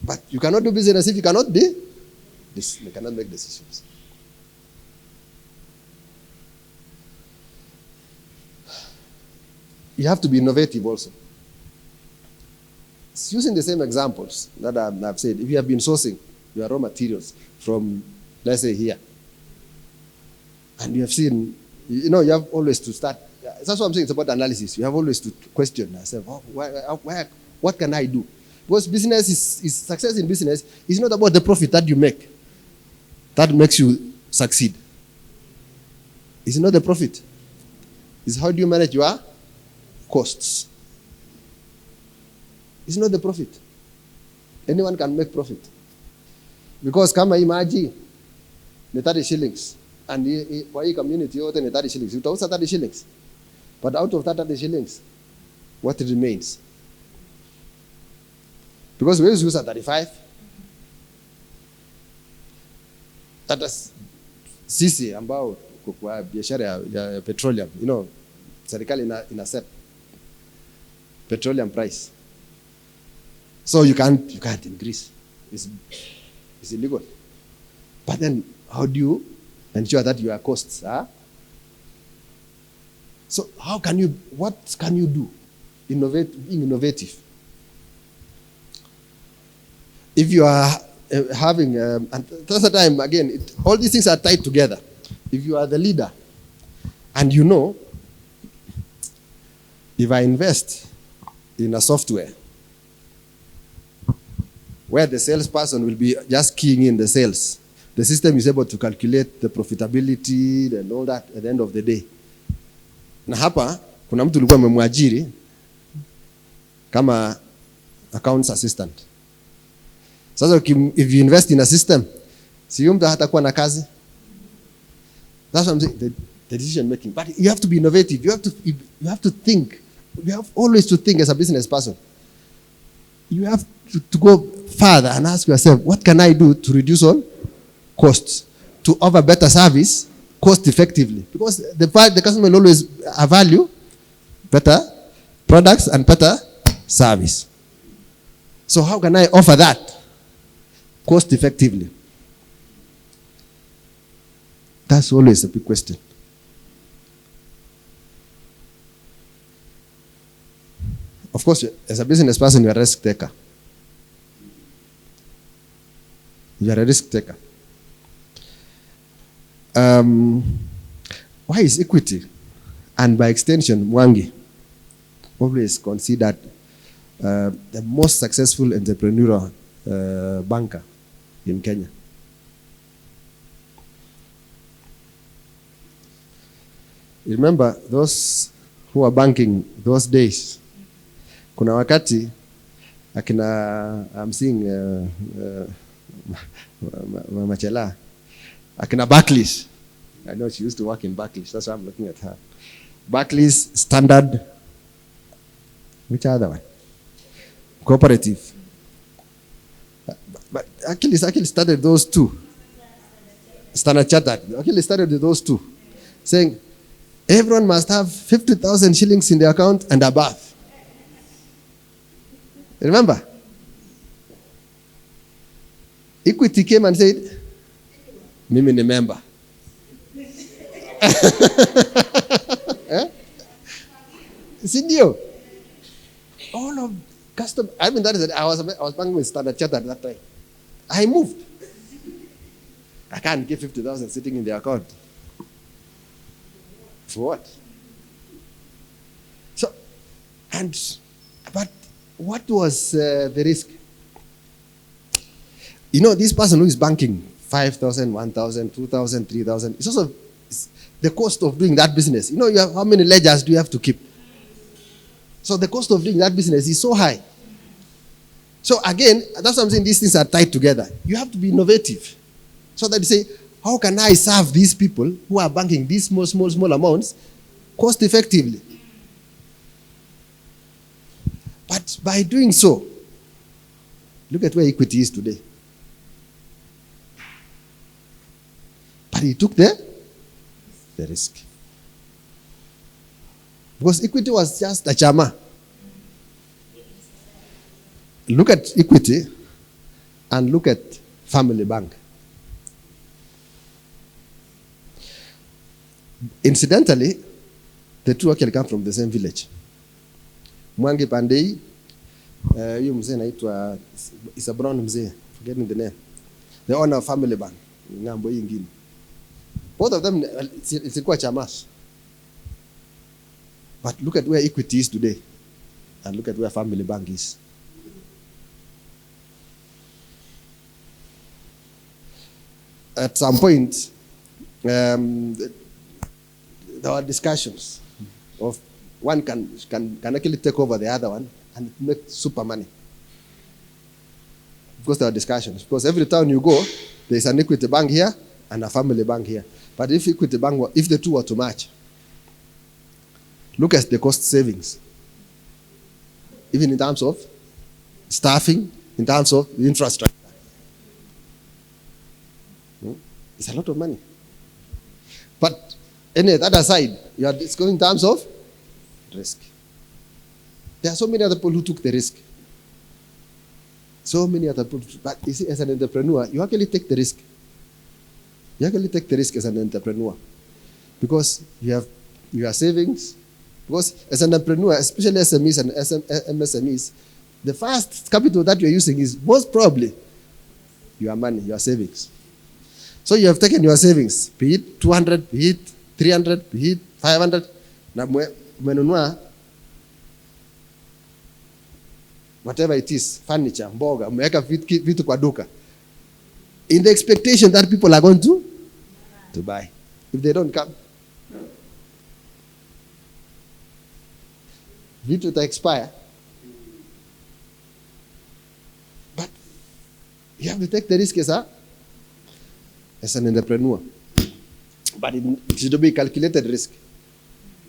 But you cannot do business if you cannot you cannot make decisions. You have to be innovative also. It's using the same examples that I've said. If you have been sourcing your raw materials from, let's say, here, and you have seen, you have always to start. That's what I'm saying. It's about analysis. You have always to question yourself. What can I do? Because business is success in business is not about the profit that you make. That makes you succeed. It's not the profit. It's how do you manage your costs. It's not the profit. Anyone can make profit. Because kama imaji ni 30 shillings. And kwa hii community yote ni 30 shillings. Utauza 30 shillings. But out of that 30 shillings, what remains? Because we use 35. Hata sisi ambao kwa biashara ya petroleum, serikali ina set petroleum price. So you can't increase. It's illegal. But then how do you ensure that your costs are? So what can you do? Being innovative. If you are having, and that's the time, again, all these things are tied together. If you are the leader, and if I invest in a software where the salesperson will be just keying in the sales, the system is able to calculate the profitability and all that at the end of the day. Na hapa, kuna mtu ulikuwa memwajiri kama accounts assistant. Sasa if you invest in a system, si mtu hatakuwa na kazi. That's what I'm saying, the decision making. But you have to be innovative. You have to think. You have always to think as a business person. You have to go further and ask yourself, what can I do to reduce all costs, to offer better service cost effectively? Because the customer will always value better products and better service. So how can I offer that cost effectively? That's always a big question. Of course, as a business person, you're a risk taker. You're a risk taker. Why is Equity, and by extension, Mwangi, always considered the most successful entrepreneurial banker in Kenya? You remember those who were banking those days? Kuna wakati I'm seeing Machela, akina Barclays. I know she used to work in Barclays. That's why I'm looking at her. Barclays, Standard, which other one? Cooperative. But actually started those two. Standard Chartered. Actually started with those two, saying everyone must have 50,000 shillings in their account and above. Remember? Equity came and said, Mimi ni member. Sindio? All of custom. I mean, that is it. I was banking with Standard Chartered at that time. I moved. I can't get 50,000 sitting in the account. For what? So, but what was the risk? This person who is banking 5,000, 1,000, 2,000, 3,000, it's also the cost of doing that business. How many ledgers do you have to keep? So the cost of doing that business is so high. So again, that's what I'm saying, these things are tied together. You have to be innovative. So that you say, how can I serve these people who are banking these small amounts cost effectively? But by doing so, look at where Equity is today. But he took the risk. Because Equity was just a chama. Look at Equity and look at Family Bank. Incidentally, the two actually come from the same village. Mwangi Pandei, you mzee naitwa is a brown mzee, forgetting the name. The owner of Family Bank, ngambo hii ingine. Both of them ilikuwa chamas. But look at where Equity is today, and look at where Family Bank is. At some point, there were discussions of one can actually take over the other one and make super money. Because there are discussions. Because every town you go, there's an Equity bank here and a family bank here. But if Equity bank, if the two were to match, look at the cost savings. Even in terms of staffing, in terms of infrastructure. It's a lot of money. But anyway, that aside, it's going in terms of risk. There are so many other people who took the risk. So many other people. But you see, as an entrepreneur, you actually take the risk. You actually take the risk as an entrepreneur. Because you have your savings. Because as an entrepreneur, especially SMEs and MSMEs, the first capital that you're using is most probably your money, your savings. So you have taken your savings, be it 200, be it 300, be it 500, na umenunua whatever it is, furniture, mboga, umeweka vitu kwa duka, in the expectation that people are going to buy. If they don't come, vitu ta expire. But you have to take the risk as an entrepreneur. But it should be calculated risk.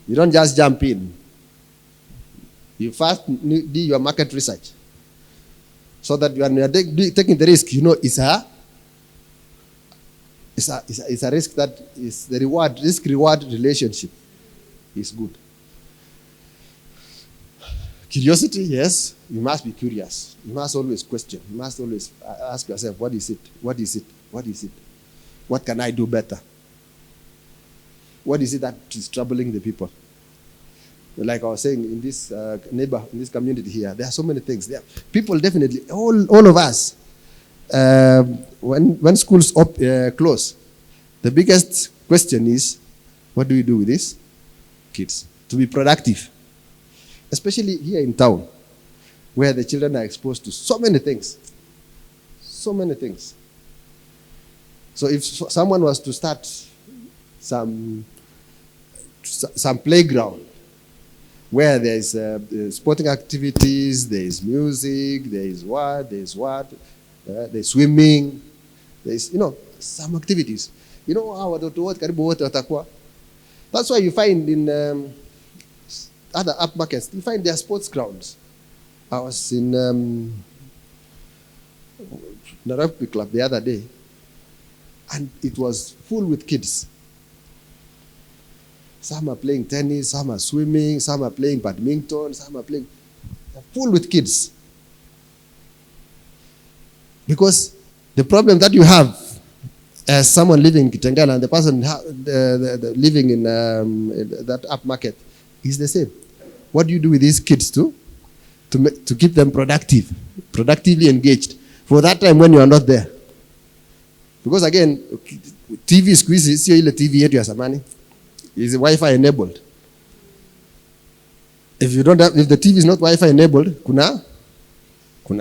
You don't just jump in. You first do your market research. So that when you are taking the risk, you know it's a risk that is the risk-reward relationship is good. Curiosity, yes, you must be curious. You must always question. You must always ask yourself, what is it? What is it? What is it? What can I do better? What is it that is troubling the people? Like I was saying, in this in this community here, there are so many things. There are people definitely, all of us, when schools close, the biggest question is, what do we do with these kids? To be productive. Especially here in town, where the children are exposed to so many things. So many things. So if someone was to start some playground where there's sporting activities, there's music, there's swimming, there's, some activities. How that's why you find in other upmarkets, you find their sports grounds. I was in the rugby club the other day, and it was full with kids. Some are playing tennis, some are swimming, some are playing badminton, some are playing. They're full with kids. Because the problem that you have as someone living in Kitengela and the person living in that upmarket is the same. What do you do with these kids to keep them productively engaged for that time when you are not there? Because again, TV squeeze sio ile TV yetu ya zamani. Is Wi-Fi enabled. If the TV is not Wi-Fi enabled, kuna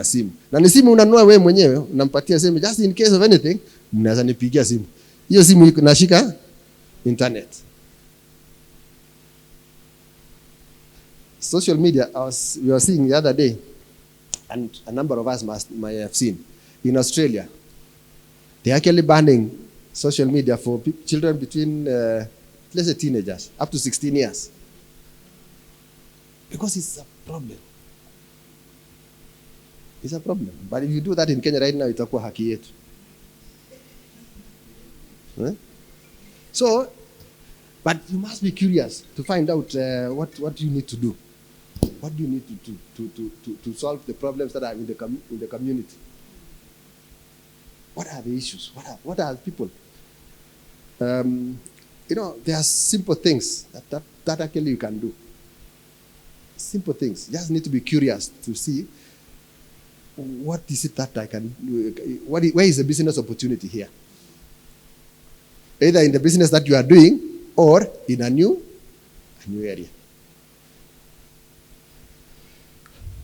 simu. Na ni simu unanunua wewe mwenyewe, unampatia simu just in case of anything, mnaweza nipigia simu. Hiyo simu inashika internet. Social media, we were seeing the other day, and a number of us might have seen, in Australia, they're actually banning social media for children between, let's say teenagers, up to 16 years. Because it's a problem. It's a problem. But if you do that in Kenya right now, itakuwa haki yetu. So, but you must be curious to find out what you need to do. What do you need to solve the problems that are in the community? What are the issues? What are the people? There are simple things that actually you can do. Simple things. You just need to be curious to see what is it that I can do. Where is the business opportunity here? Either in the business that you are doing or in a new area.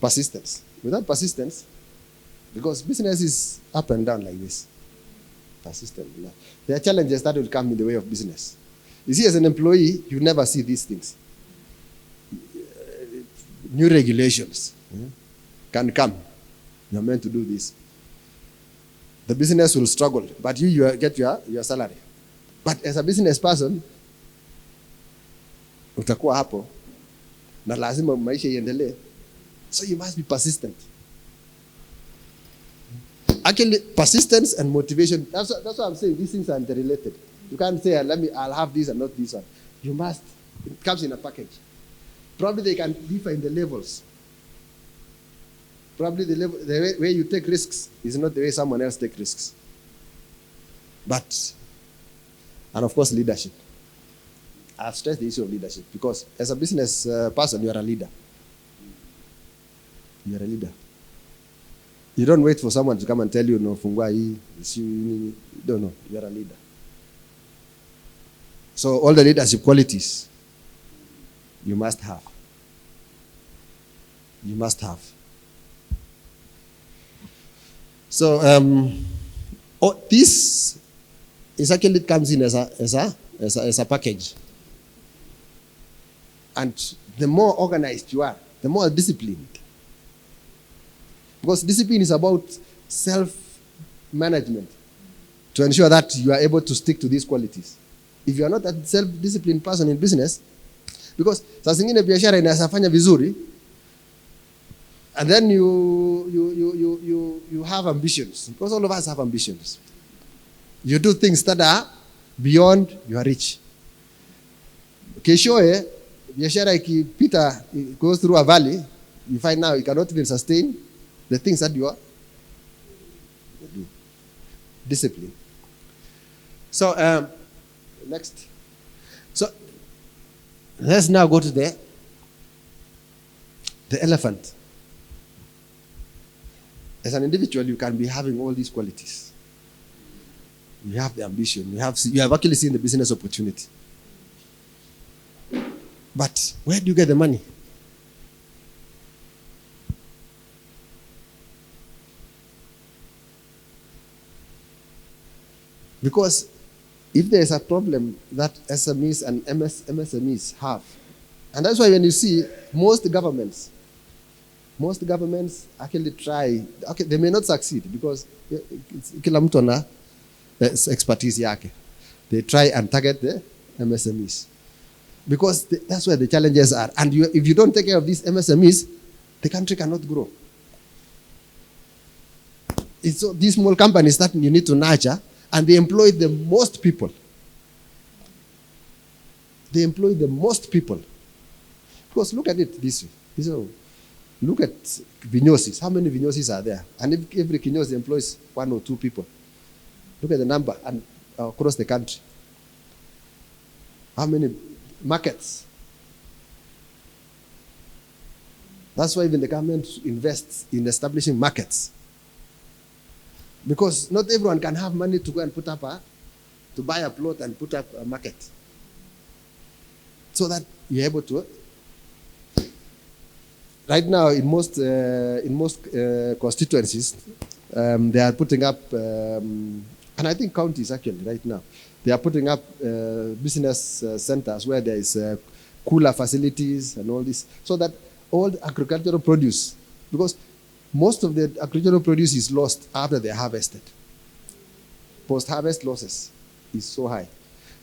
Persistence. Without persistence, because business is up and down like this. Persistent. There are challenges that will come in the way of business. You see, as an employee, you never see these things. New regulations can come. You're meant to do this. The business will struggle, but you get your salary. But as a business person, utakuwa hapo na lazima maisha iendelee. So you must be persistent. Actually, persistence and motivation, that's what I'm saying. These things are interrelated. You can't say, I'll have this and not this one. You must. It comes in a package. Probably they can differ in the levels. Probably the way you take risks is not the way someone else takes risks. But, and of course, leadership. I've stressed the issue of leadership because as a business person, you are a leader. You are a leader. You don't wait for someone to come and tell you, no, fungua hii. You don't know. You are a leader. So all the leadership qualities you must have. You must have. So this is actually, it comes in as a package. And the more organized you are, the more disciplined. Because discipline is about self-management to ensure that you are able to stick to these qualities. If you are not a self-disciplined person in business, because saa zingine biashara inafanya vizuri, and then you have ambitions. Because all of us have ambitions. You do things that are beyond your reach. Keshoe, biashara ikipita, it goes through a valley, you find now you cannot even sustain the things that you are doing. Discipline. So, next. So, let's now go to the elephant. As an individual, you can be having all these qualities. You have the ambition. You have actually seen the business opportunity. But where do you get the money? Because if there is a problem that SMEs and MSMEs have, and that's why when you see most governments actually try, okay, they may not succeed because kila mtu ana expertise yake. They try and target the MSMEs. Because that's where the challenges are. And if you don't take care of these MSMEs, the country cannot grow. It's these small companies that you need to nurture, and they employ the most people. They employ the most people. Because look at it this way. So look at vinyosis. How many vinyosis are there? And if every kinyosi employs 1 or 2 people, look at the number and across the country. How many markets? That's why even the government invests in establishing markets. Because not everyone can have money to go and to buy a plot and put up a market. So that you're able to. Right now, in most constituencies, they are putting up, and I think counties actually right now, they are putting up business centers where there is cooler facilities and all this, so that all the agricultural produce, because most of the agricultural produce is lost after they are harvested. Post-harvest losses is so high.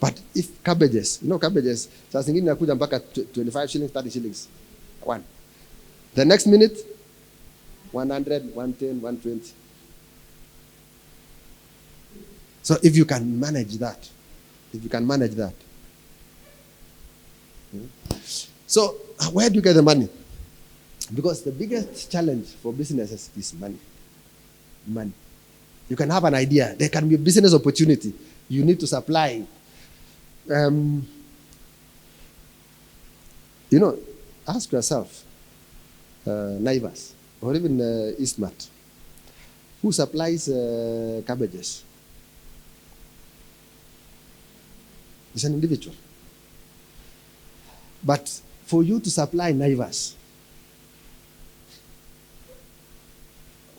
But if cabbages, cabbages, saa zingine inakuja mpaka 25 shillings, 30 shillings, one. The next minute, 100, 110, 120. So if you can manage that, So where do you get the money? Because the biggest challenge for businesses is money. Money. You can have an idea. There can be a business opportunity. You need to supply. Ask yourself, Naivas, or even Eastmart, who supplies cabbages? It's an individual. But for you to supply Naivas,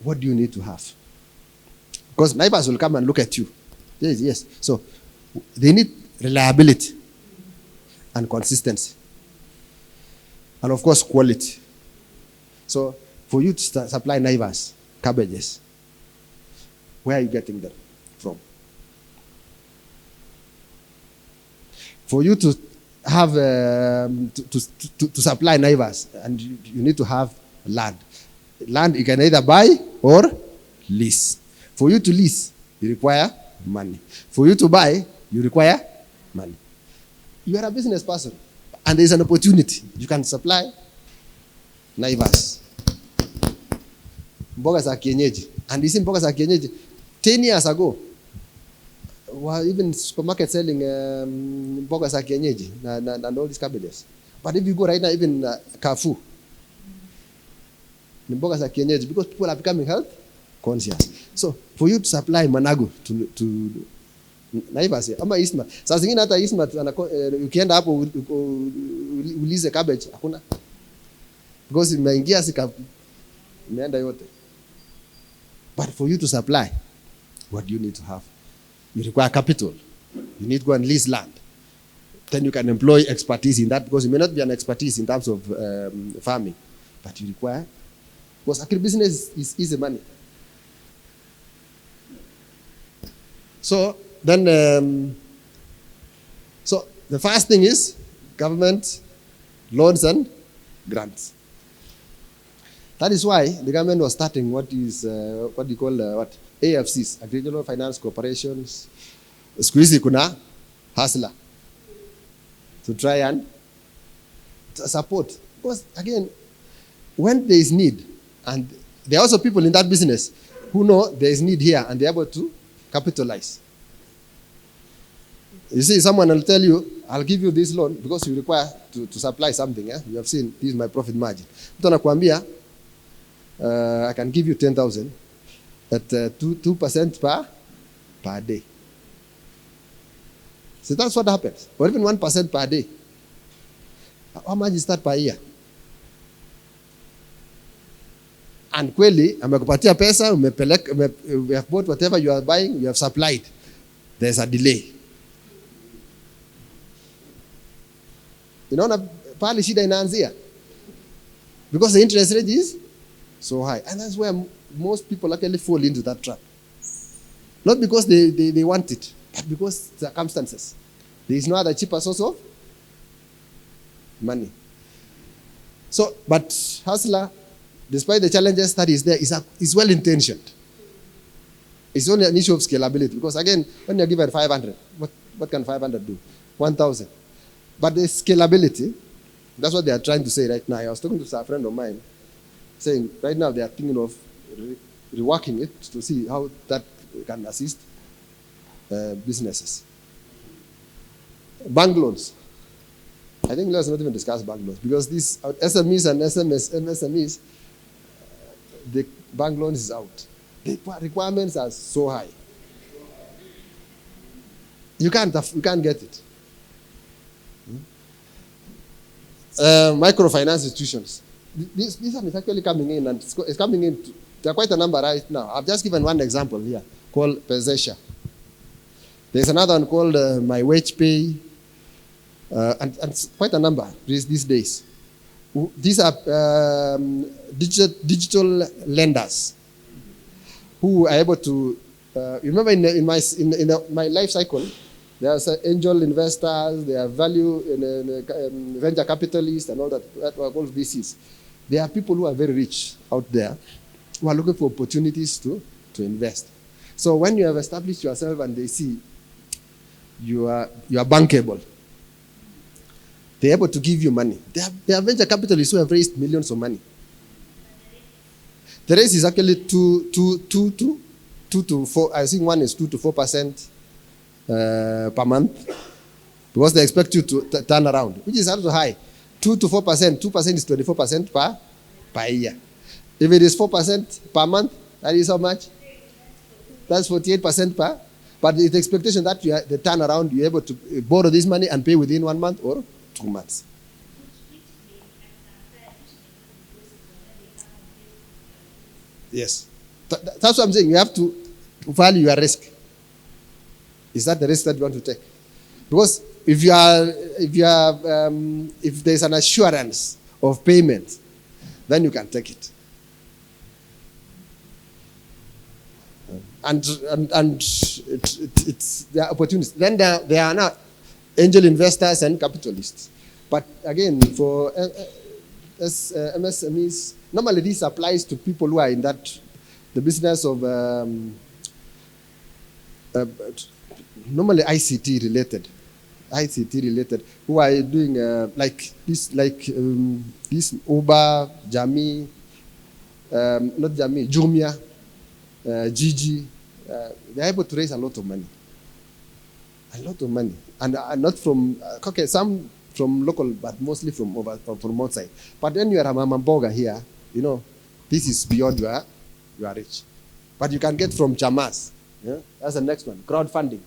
what do you need to have? Because Naivas will come and look at you. Yes. So they need reliability and consistency. And of course, quality. So for you to supply Naivas, cabbages, Where are you getting them from? For you to have to supply neighbors, and you need to have land. Land you can either buy or lease. For you to lease, you require money. For you to buy, you require money. You are a business person, and there is an opportunity. You can supply neighbors. Mboga za kienyeji. And you see mboga za kienyeji, 10 years ago, even supermarket selling mboga za kienyeji and all these cabbages. But if you go right now, even Carrefour, mboga za kienyeji, because people are becoming health conscious. So for you to supply managu to neighbors, ama Isma, saa zingine hata Isma ukienda hapo ulize cabbage hakuna, because imeingia imeenda yote. But for you to supply, what do you need to have? You require capital. You need to go and lease land. Then you can employ expertise in that, because you may not be an expertise in terms of farming, but you require, because agribusiness is easy money. So then, so the first thing is government loans and grants. That is why the government was starting what do you call AFCs, Agricultural Finance Corporations. Squeezy kuna hustler to try and support. Because again, when there is need, and there are also people in that business who know there is need here and they're able to capitalize. You see, someone will tell you, I'll give you this loan because you require to supply something. You have seen, this is my profit margin. Mtu anakuambia, I can give you 10,000 at 2% per day. So that's what happens. Or even 1% per day. How much is that per year? And kweli, amekupatia pesa, we have bought whatever you are buying, you have supplied. There's a delay. Unaona pale shida inaanzia. Because the interest rate is so high. And that's where most people actually fall into that trap. Not because they want it, but because circumstances. There is no other cheaper source of money. So, but hustler, despite the challenges that is there, is well-intentioned. It's only an issue of scalability. Because again, when you're given 500, what can 500 do? 1,000. But the scalability, that's what they are trying to say right now. I was talking to a friend of mine, saying right now they are thinking of reworking it to see how that can assist businesses. Bank loans. I think let's not even discuss bank loans, because these SMEs and MSMEs, the bank loans is out. The requirements are so high. You can't get it. Microfinance institutions. This one is actually coming in, and it's coming in. There are quite a number right now. I've just given one example here called Pesesha. There's another one called My Wage Pay, and quite a number these days. These are digital lenders who are able to. Remember, in my life cycle, there are angel investors, there are value venture capitalists, and all that. That's what all of this is. There are people who are very rich out there who are looking for opportunities to invest. So when you have established yourself and they see you are bankable, they're able to give you money. There are venture capitalists who have raised millions of money. The rate is actually 2 to 4. I think one is 2 to 4% per month, because they expect you to turn around, which is also high. 2 to 4%. 2% is 24% per year. If it is 4% per month, that is how much? That's 48% per. But the expectation that the turnaround, you're able to borrow this money and pay within 1 month or 2 months. Yes. That's what I'm saying. You have to value your risk. Is that the risk that you want to take? Because if there's an assurance of payment, then you can take it. It's there are opportunities. Then there are now angel investors and capitalists. But again, for MSMEs, normally this applies to people who are in the business of normally ICT related, who are doing like this Uber, Jami, not Jami, Jumia, Gigi. They're able to raise a lot of money. And not from, some from local, but mostly from outside. But when you are a mama mboga here, this is beyond you are rich. But you can get from chamas. Yeah? That's the next one. Crowdfunding.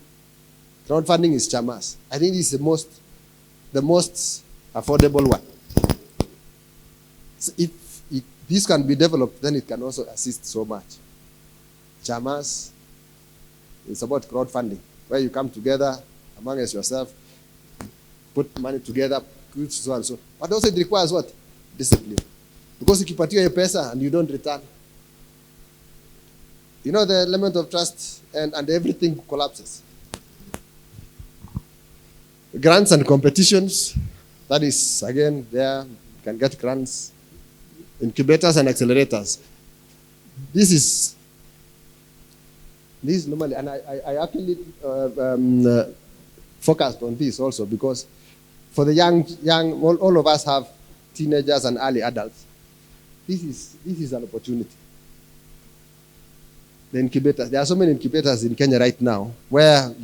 Crowdfunding is chamas. I think this is the most affordable one. So if this can be developed, then it can also assist so much. Chamas is about crowdfunding, where you come together among yourself, put money together, so and so. But also it requires what? Discipline. Because if you put your pesa and you don't return, the element of trust and everything collapses. Grants and competitions, that is, again, there you can get grants. Incubators and accelerators. This is normally, and I actually focused on this also because for the young, all of us have teenagers and early adults. This is an opportunity. The incubators, there are so many incubators in Kenya right now where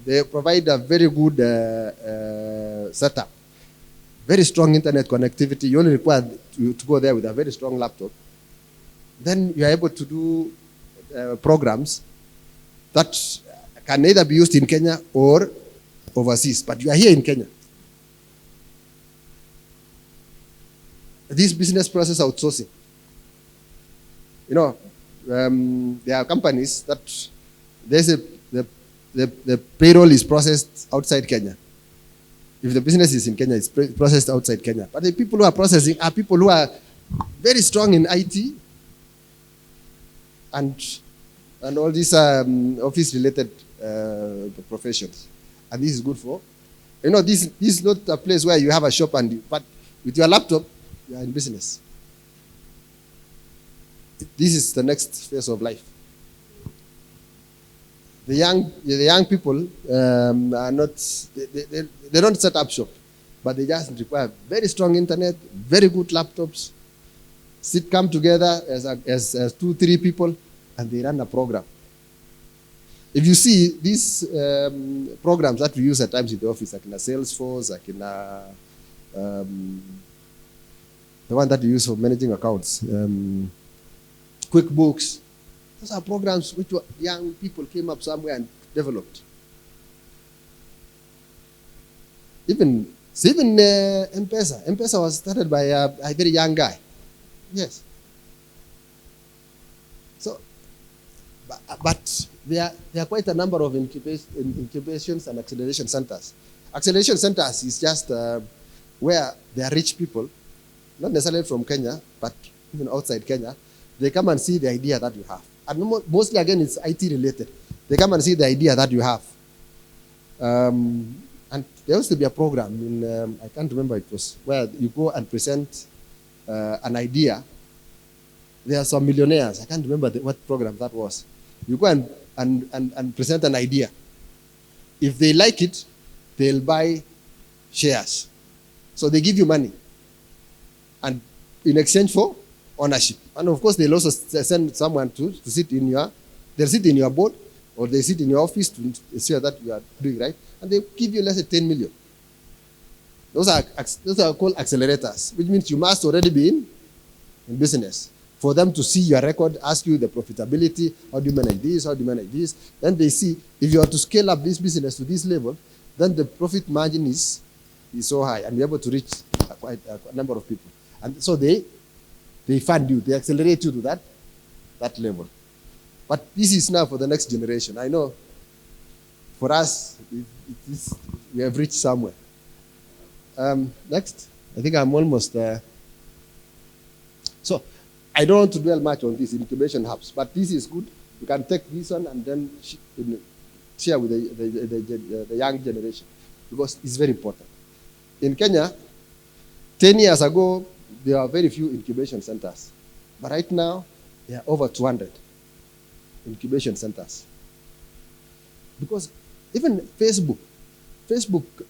they provide a very good setup, very strong internet connectivity. You only require to go there with a very strong laptop. Then you are able to do programs that can either be used in Kenya or overseas, but you are here in Kenya. This business process outsourcing. There are companies that the payroll is processed outside Kenya. If the business is in Kenya, it's processed outside Kenya. But the people who are processing are people who are very strong in IT and all these office-related professions. And this is good for, this is not a place where you have a shop but with your laptop, you are in business. This is the next phase of life. The young people are not, they don't set up shop, but they just require very strong internet, very good laptops, come together as 2-3 people, and they run a program. If you see these programs that we use at times in the office, like in a Salesforce, like in the one that we use for managing accounts, QuickBooks, those are programs which young people came up somewhere and developed. Even M-Pesa. M-Pesa was started by a very young guy. Yes. So, but there are quite a number of incubations and acceleration centers. Acceleration centers is just where there are rich people, not necessarily from Kenya, but even outside Kenya. They come and see the idea that you have. And mostly, again, it's IT related. They come and see the idea that you have. And there used to be a program in, I can't remember it was, where you go and present an idea. There are some millionaires. I can't remember what program that was. You go and present an idea. If they like it, they'll buy shares. So they give you money. And in exchange for ownership. And of course, they'll also send someone to sit in they'll sit in your board, or they sit in your office to ensure that you are doing right. And they give you, let's say, 10 million. Those are called accelerators, which means you must already be in business. For them to see your record, ask you the profitability, how do you manage this, how do you manage this. Then they see, if you are to scale up this business to this level, then the profit margin is so high, and you're able to reach quite a number of people. And so they fund you, they accelerate you to that level. But this is now for the next generation. I know for us, we have reached somewhere. Next, I think I'm almost there. So I don't want to dwell much on these incubation hubs, but this is good. You can take this one and then share with the young generation, because it's very important. In Kenya, 10 years ago, there are very few incubation centers. But right now, there are over 200 incubation centers. Because even Facebook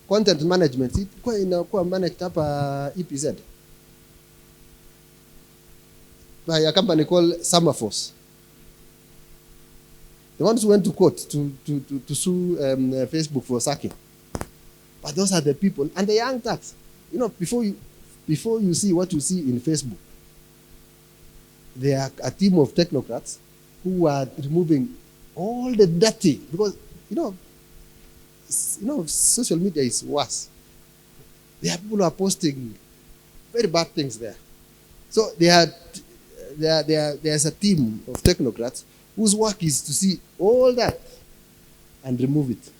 content management, inakuwa managed hapa EPZ by a company called Summerforce. The ones who went to court to sue Facebook for sacking. But those are the people, and the young tax. Before you see what you see in Facebook, there are a team of technocrats who are removing all the dirty, because social media is worse. There are people who are posting very bad things there. So there's a team of technocrats whose work is to see all that and remove it.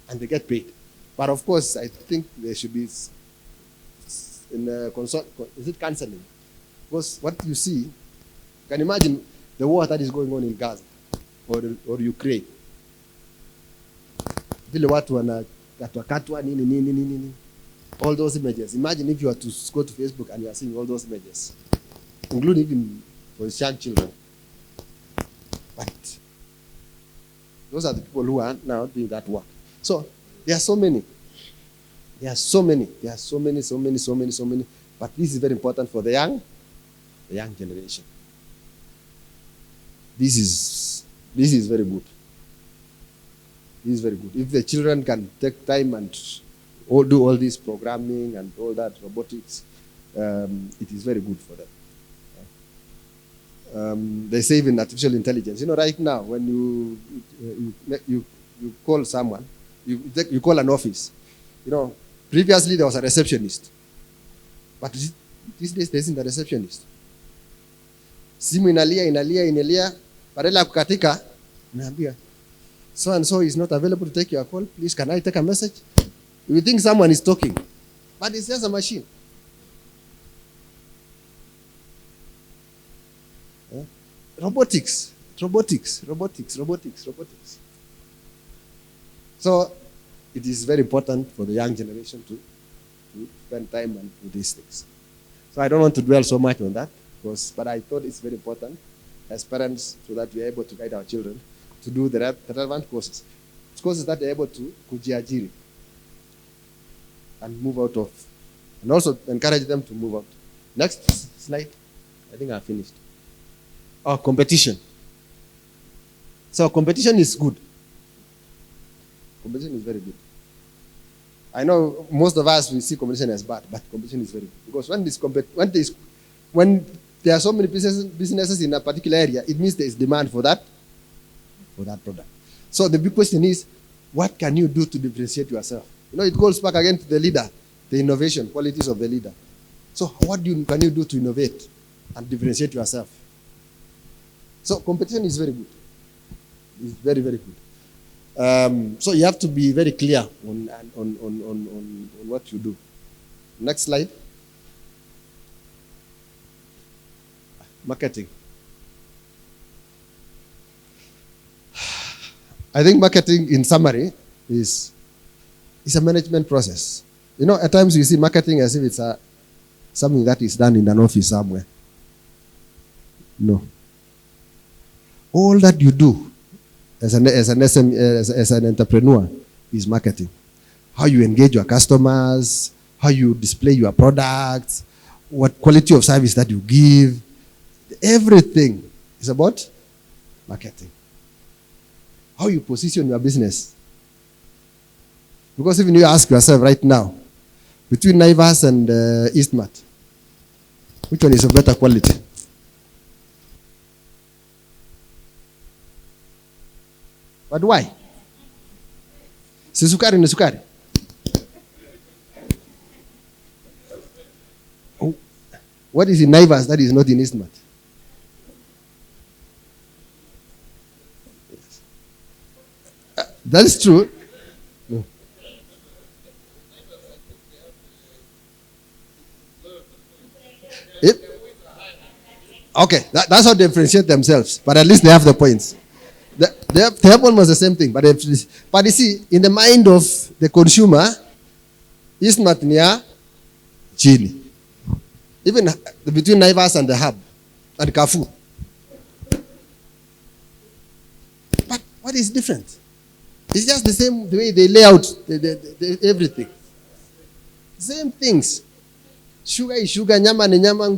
And they get paid. But of course, I think there should be counseling? Because what you see, you can imagine the war that is going on in Gaza or Ukraine. Vile watu wanakatwa nini. All those images. Imagine if you are to go to Facebook and you are seeing all those images, including even for young children. But those are the people who are now doing that work. So there are so many. But this is very important for the young generation. This is very good. This is very good. If the children can take time and do all this programming and all that robotics, it is very good for them. They say in artificial intelligence. Right now when you call someone, you call an office. Previously there was a receptionist, but these days there isn't a receptionist. Simu inalia, badala ya kukatika, naambia, so and so is not available to take your call. Please, can I take a message? You think someone is talking, but it's just a machine. Robotics. So it is very important for the young generation to spend time and do these things. So I don't want to dwell so much on that, but I thought it's very important as parents, so that we are able to guide our children to do the relevant courses. It's courses that they're able to kujiajiri and move out of, and also encourage them to move out. Next slide. I think I finished. Competition. So competition is good. Competition is very good. I know most of us, we see competition as bad, but competition is very good. Because when there are so many businesses in a particular area, it means there is demand for that product. So the big question is, what can you do to differentiate yourself? It goes back again to the leader, the innovation, qualities of the leader. So what can you do to innovate and differentiate yourself? So competition is very good. It's very, very good. So you have to be very clear on what you do. Next slide. Marketing. I think marketing, in summary, is a management process. At times you see marketing as if it's something that is done in an office somewhere. No. All that you do as an entrepreneur is marketing. How you engage your customers, how you display your products, what quality of service that you give. Everything is about marketing. How you position your business. Because even you ask yourself right now, between Naivas and Eastmat, which one is of better quality? But why? Si sukari ni sukari. What is in Naivas that is not in Eastmat? That is true. No. Okay, that's how they differentiate themselves. But at least they have the points. They have almost the same thing. But you see, in the mind of the consumer, Eastmart near chini. Even between Naivas and the hub and Carrefour. But what is different? It's just the same the way they lay out everything. Same things. Sugar is sugar, nyama ni nyama,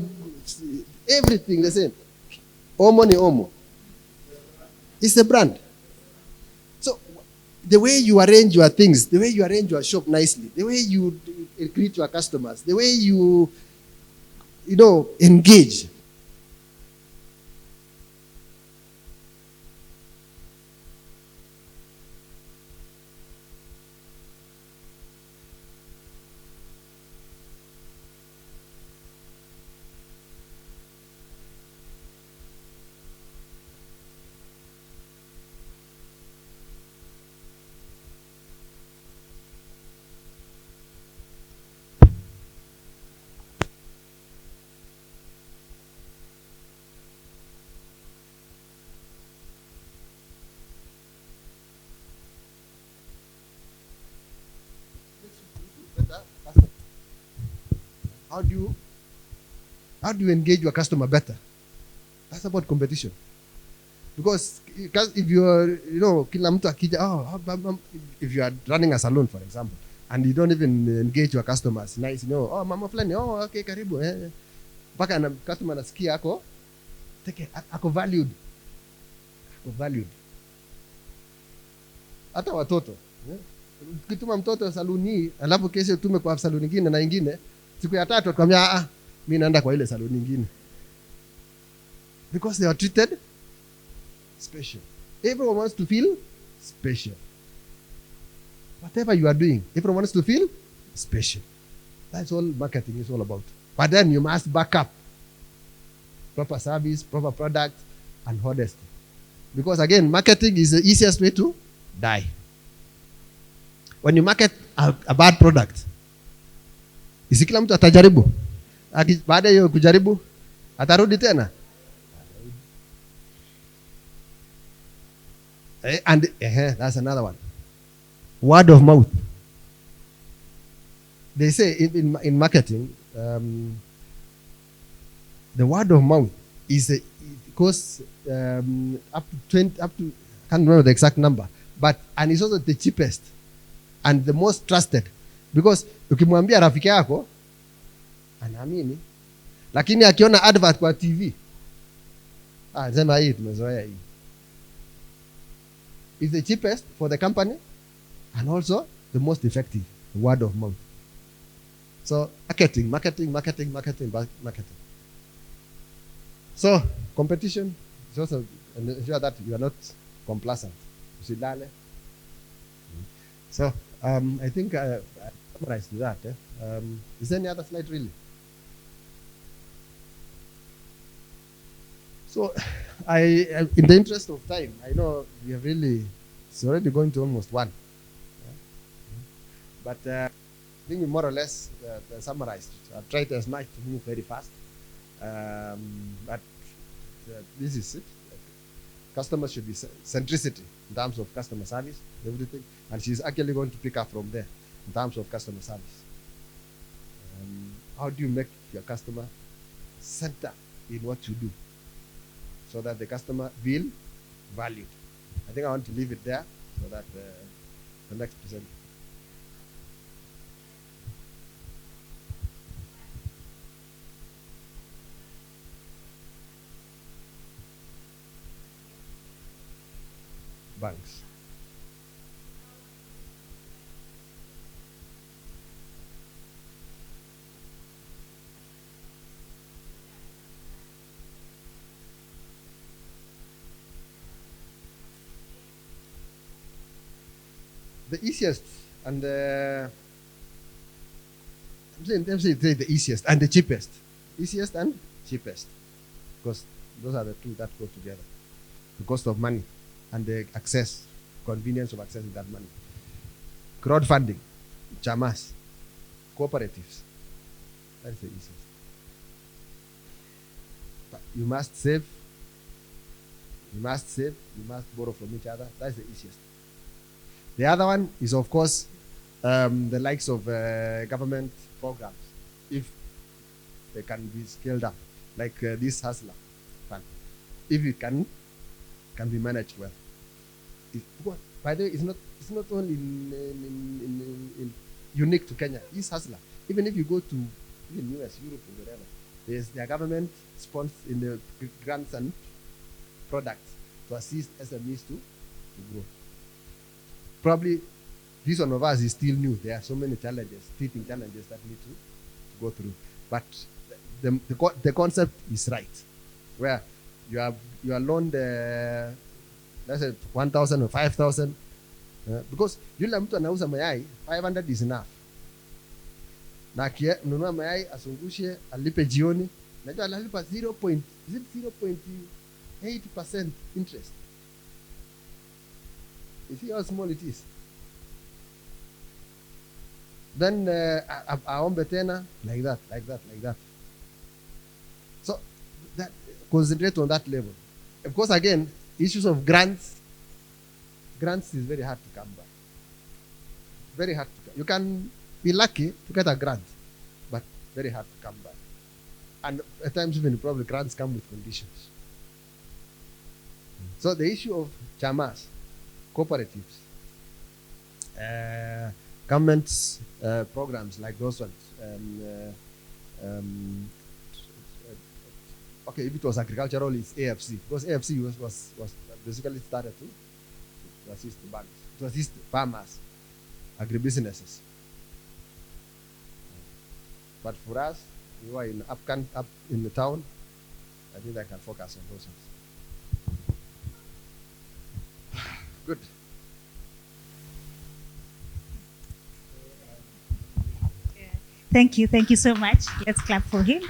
everything the same. Omo ni omo. It's a brand. So the way you arrange your things, the way you arrange your shop nicely, the way you greet your customers, the way you engage. How do you engage your customer better? That's about competition. Because if you are, kila mtu akija, if you are running a salon, for example, and you don't even engage your customers nice, mama fulani, okay, karibu, mpaka na customer nasikia ako valued. Ako valued. Hata watoto. Ukituma mtoto saluni, alafu kesho utume kwa saluni nyingine na nyingine, siku ya tatu akwambia mimi naenda kwa ile saluni nyingine. Because they are treated special. Everyone wants to feel special. Whatever you are doing, everyone wants to feel special. That's all marketing is all about. But then you must back up proper service, proper product, and honesty. Because again, marketing is the easiest way to die. When you market a bad product, isi kila mtu atajaribu. Baada ya kujaribu, atarudi tena. And that's another one. Word of mouth. They say in marketing, the word of mouth is goes up to I can't remember the exact number, and it's also the cheapest and the most trusted, because ukimwambia rafiki yako anaamini, lakini akiona advert kwa TV sema hii tumezoea hii. It's the cheapest for the company and also the most effective, word of mouth. So marketing. So competition is also ensure that you are not complacent. Usilale. So I think I summarized that. Is there any other slide really? So in the interest of time, I know we have it's already going to almost 1. But I think we more or less summarized. I've tried as much to move very fast. But this is it. Customers should be centricity in terms of customer service, everything. And she's actually going to pick up from there in terms of customer service. How do you make your customer center in what you do so that the customer feel valued? I think I want to leave it there so that the next presenter. Banks. The easiest and the easiest and the cheapest. Easiest and cheapest. Because those are the two that go together. The cost of money and the access, convenience of accessing that money. Crowdfunding, chamas, cooperatives. That is the easiest. But you must save. You must save. You must borrow from each other. That's the easiest. The other one is, of course, the likes of government programs, if they can be scaled up, like this hustler fund, if it can be managed well. By the way, it's not only in unique to Kenya. This hustler, even if you go to even US, Europe, or wherever, their government sponsors in the grants and products to assist SMEs to grow. Probably this one of us is still new. There are so many challenges, teething challenges that need to go through. But the concept is right, where you are loaned, let's say 1,000 or 5,000, because yule mtu anauza mayai 500 is enough. Na nunua mayai asungushe alipe jioni, najua analipa 0.8% interest. You see how small it is. Then aombe tena like that. So that concentrate on that level. Of course, again, issues of grants is very hard to come by. Very hard to come. You can be lucky to get a grant, but very hard to come by. And at times even probably grants come with conditions. So the issue of chamas, cooperatives, government programs like those ones. Okay, if it was agricultural, it's AFC, because AFC was basically started to assist the banks, to assist farmers, agribusinesses. But for us, we were up in the town. I think I can focus on those ones. Good. Thank you so much. Let's clap for him.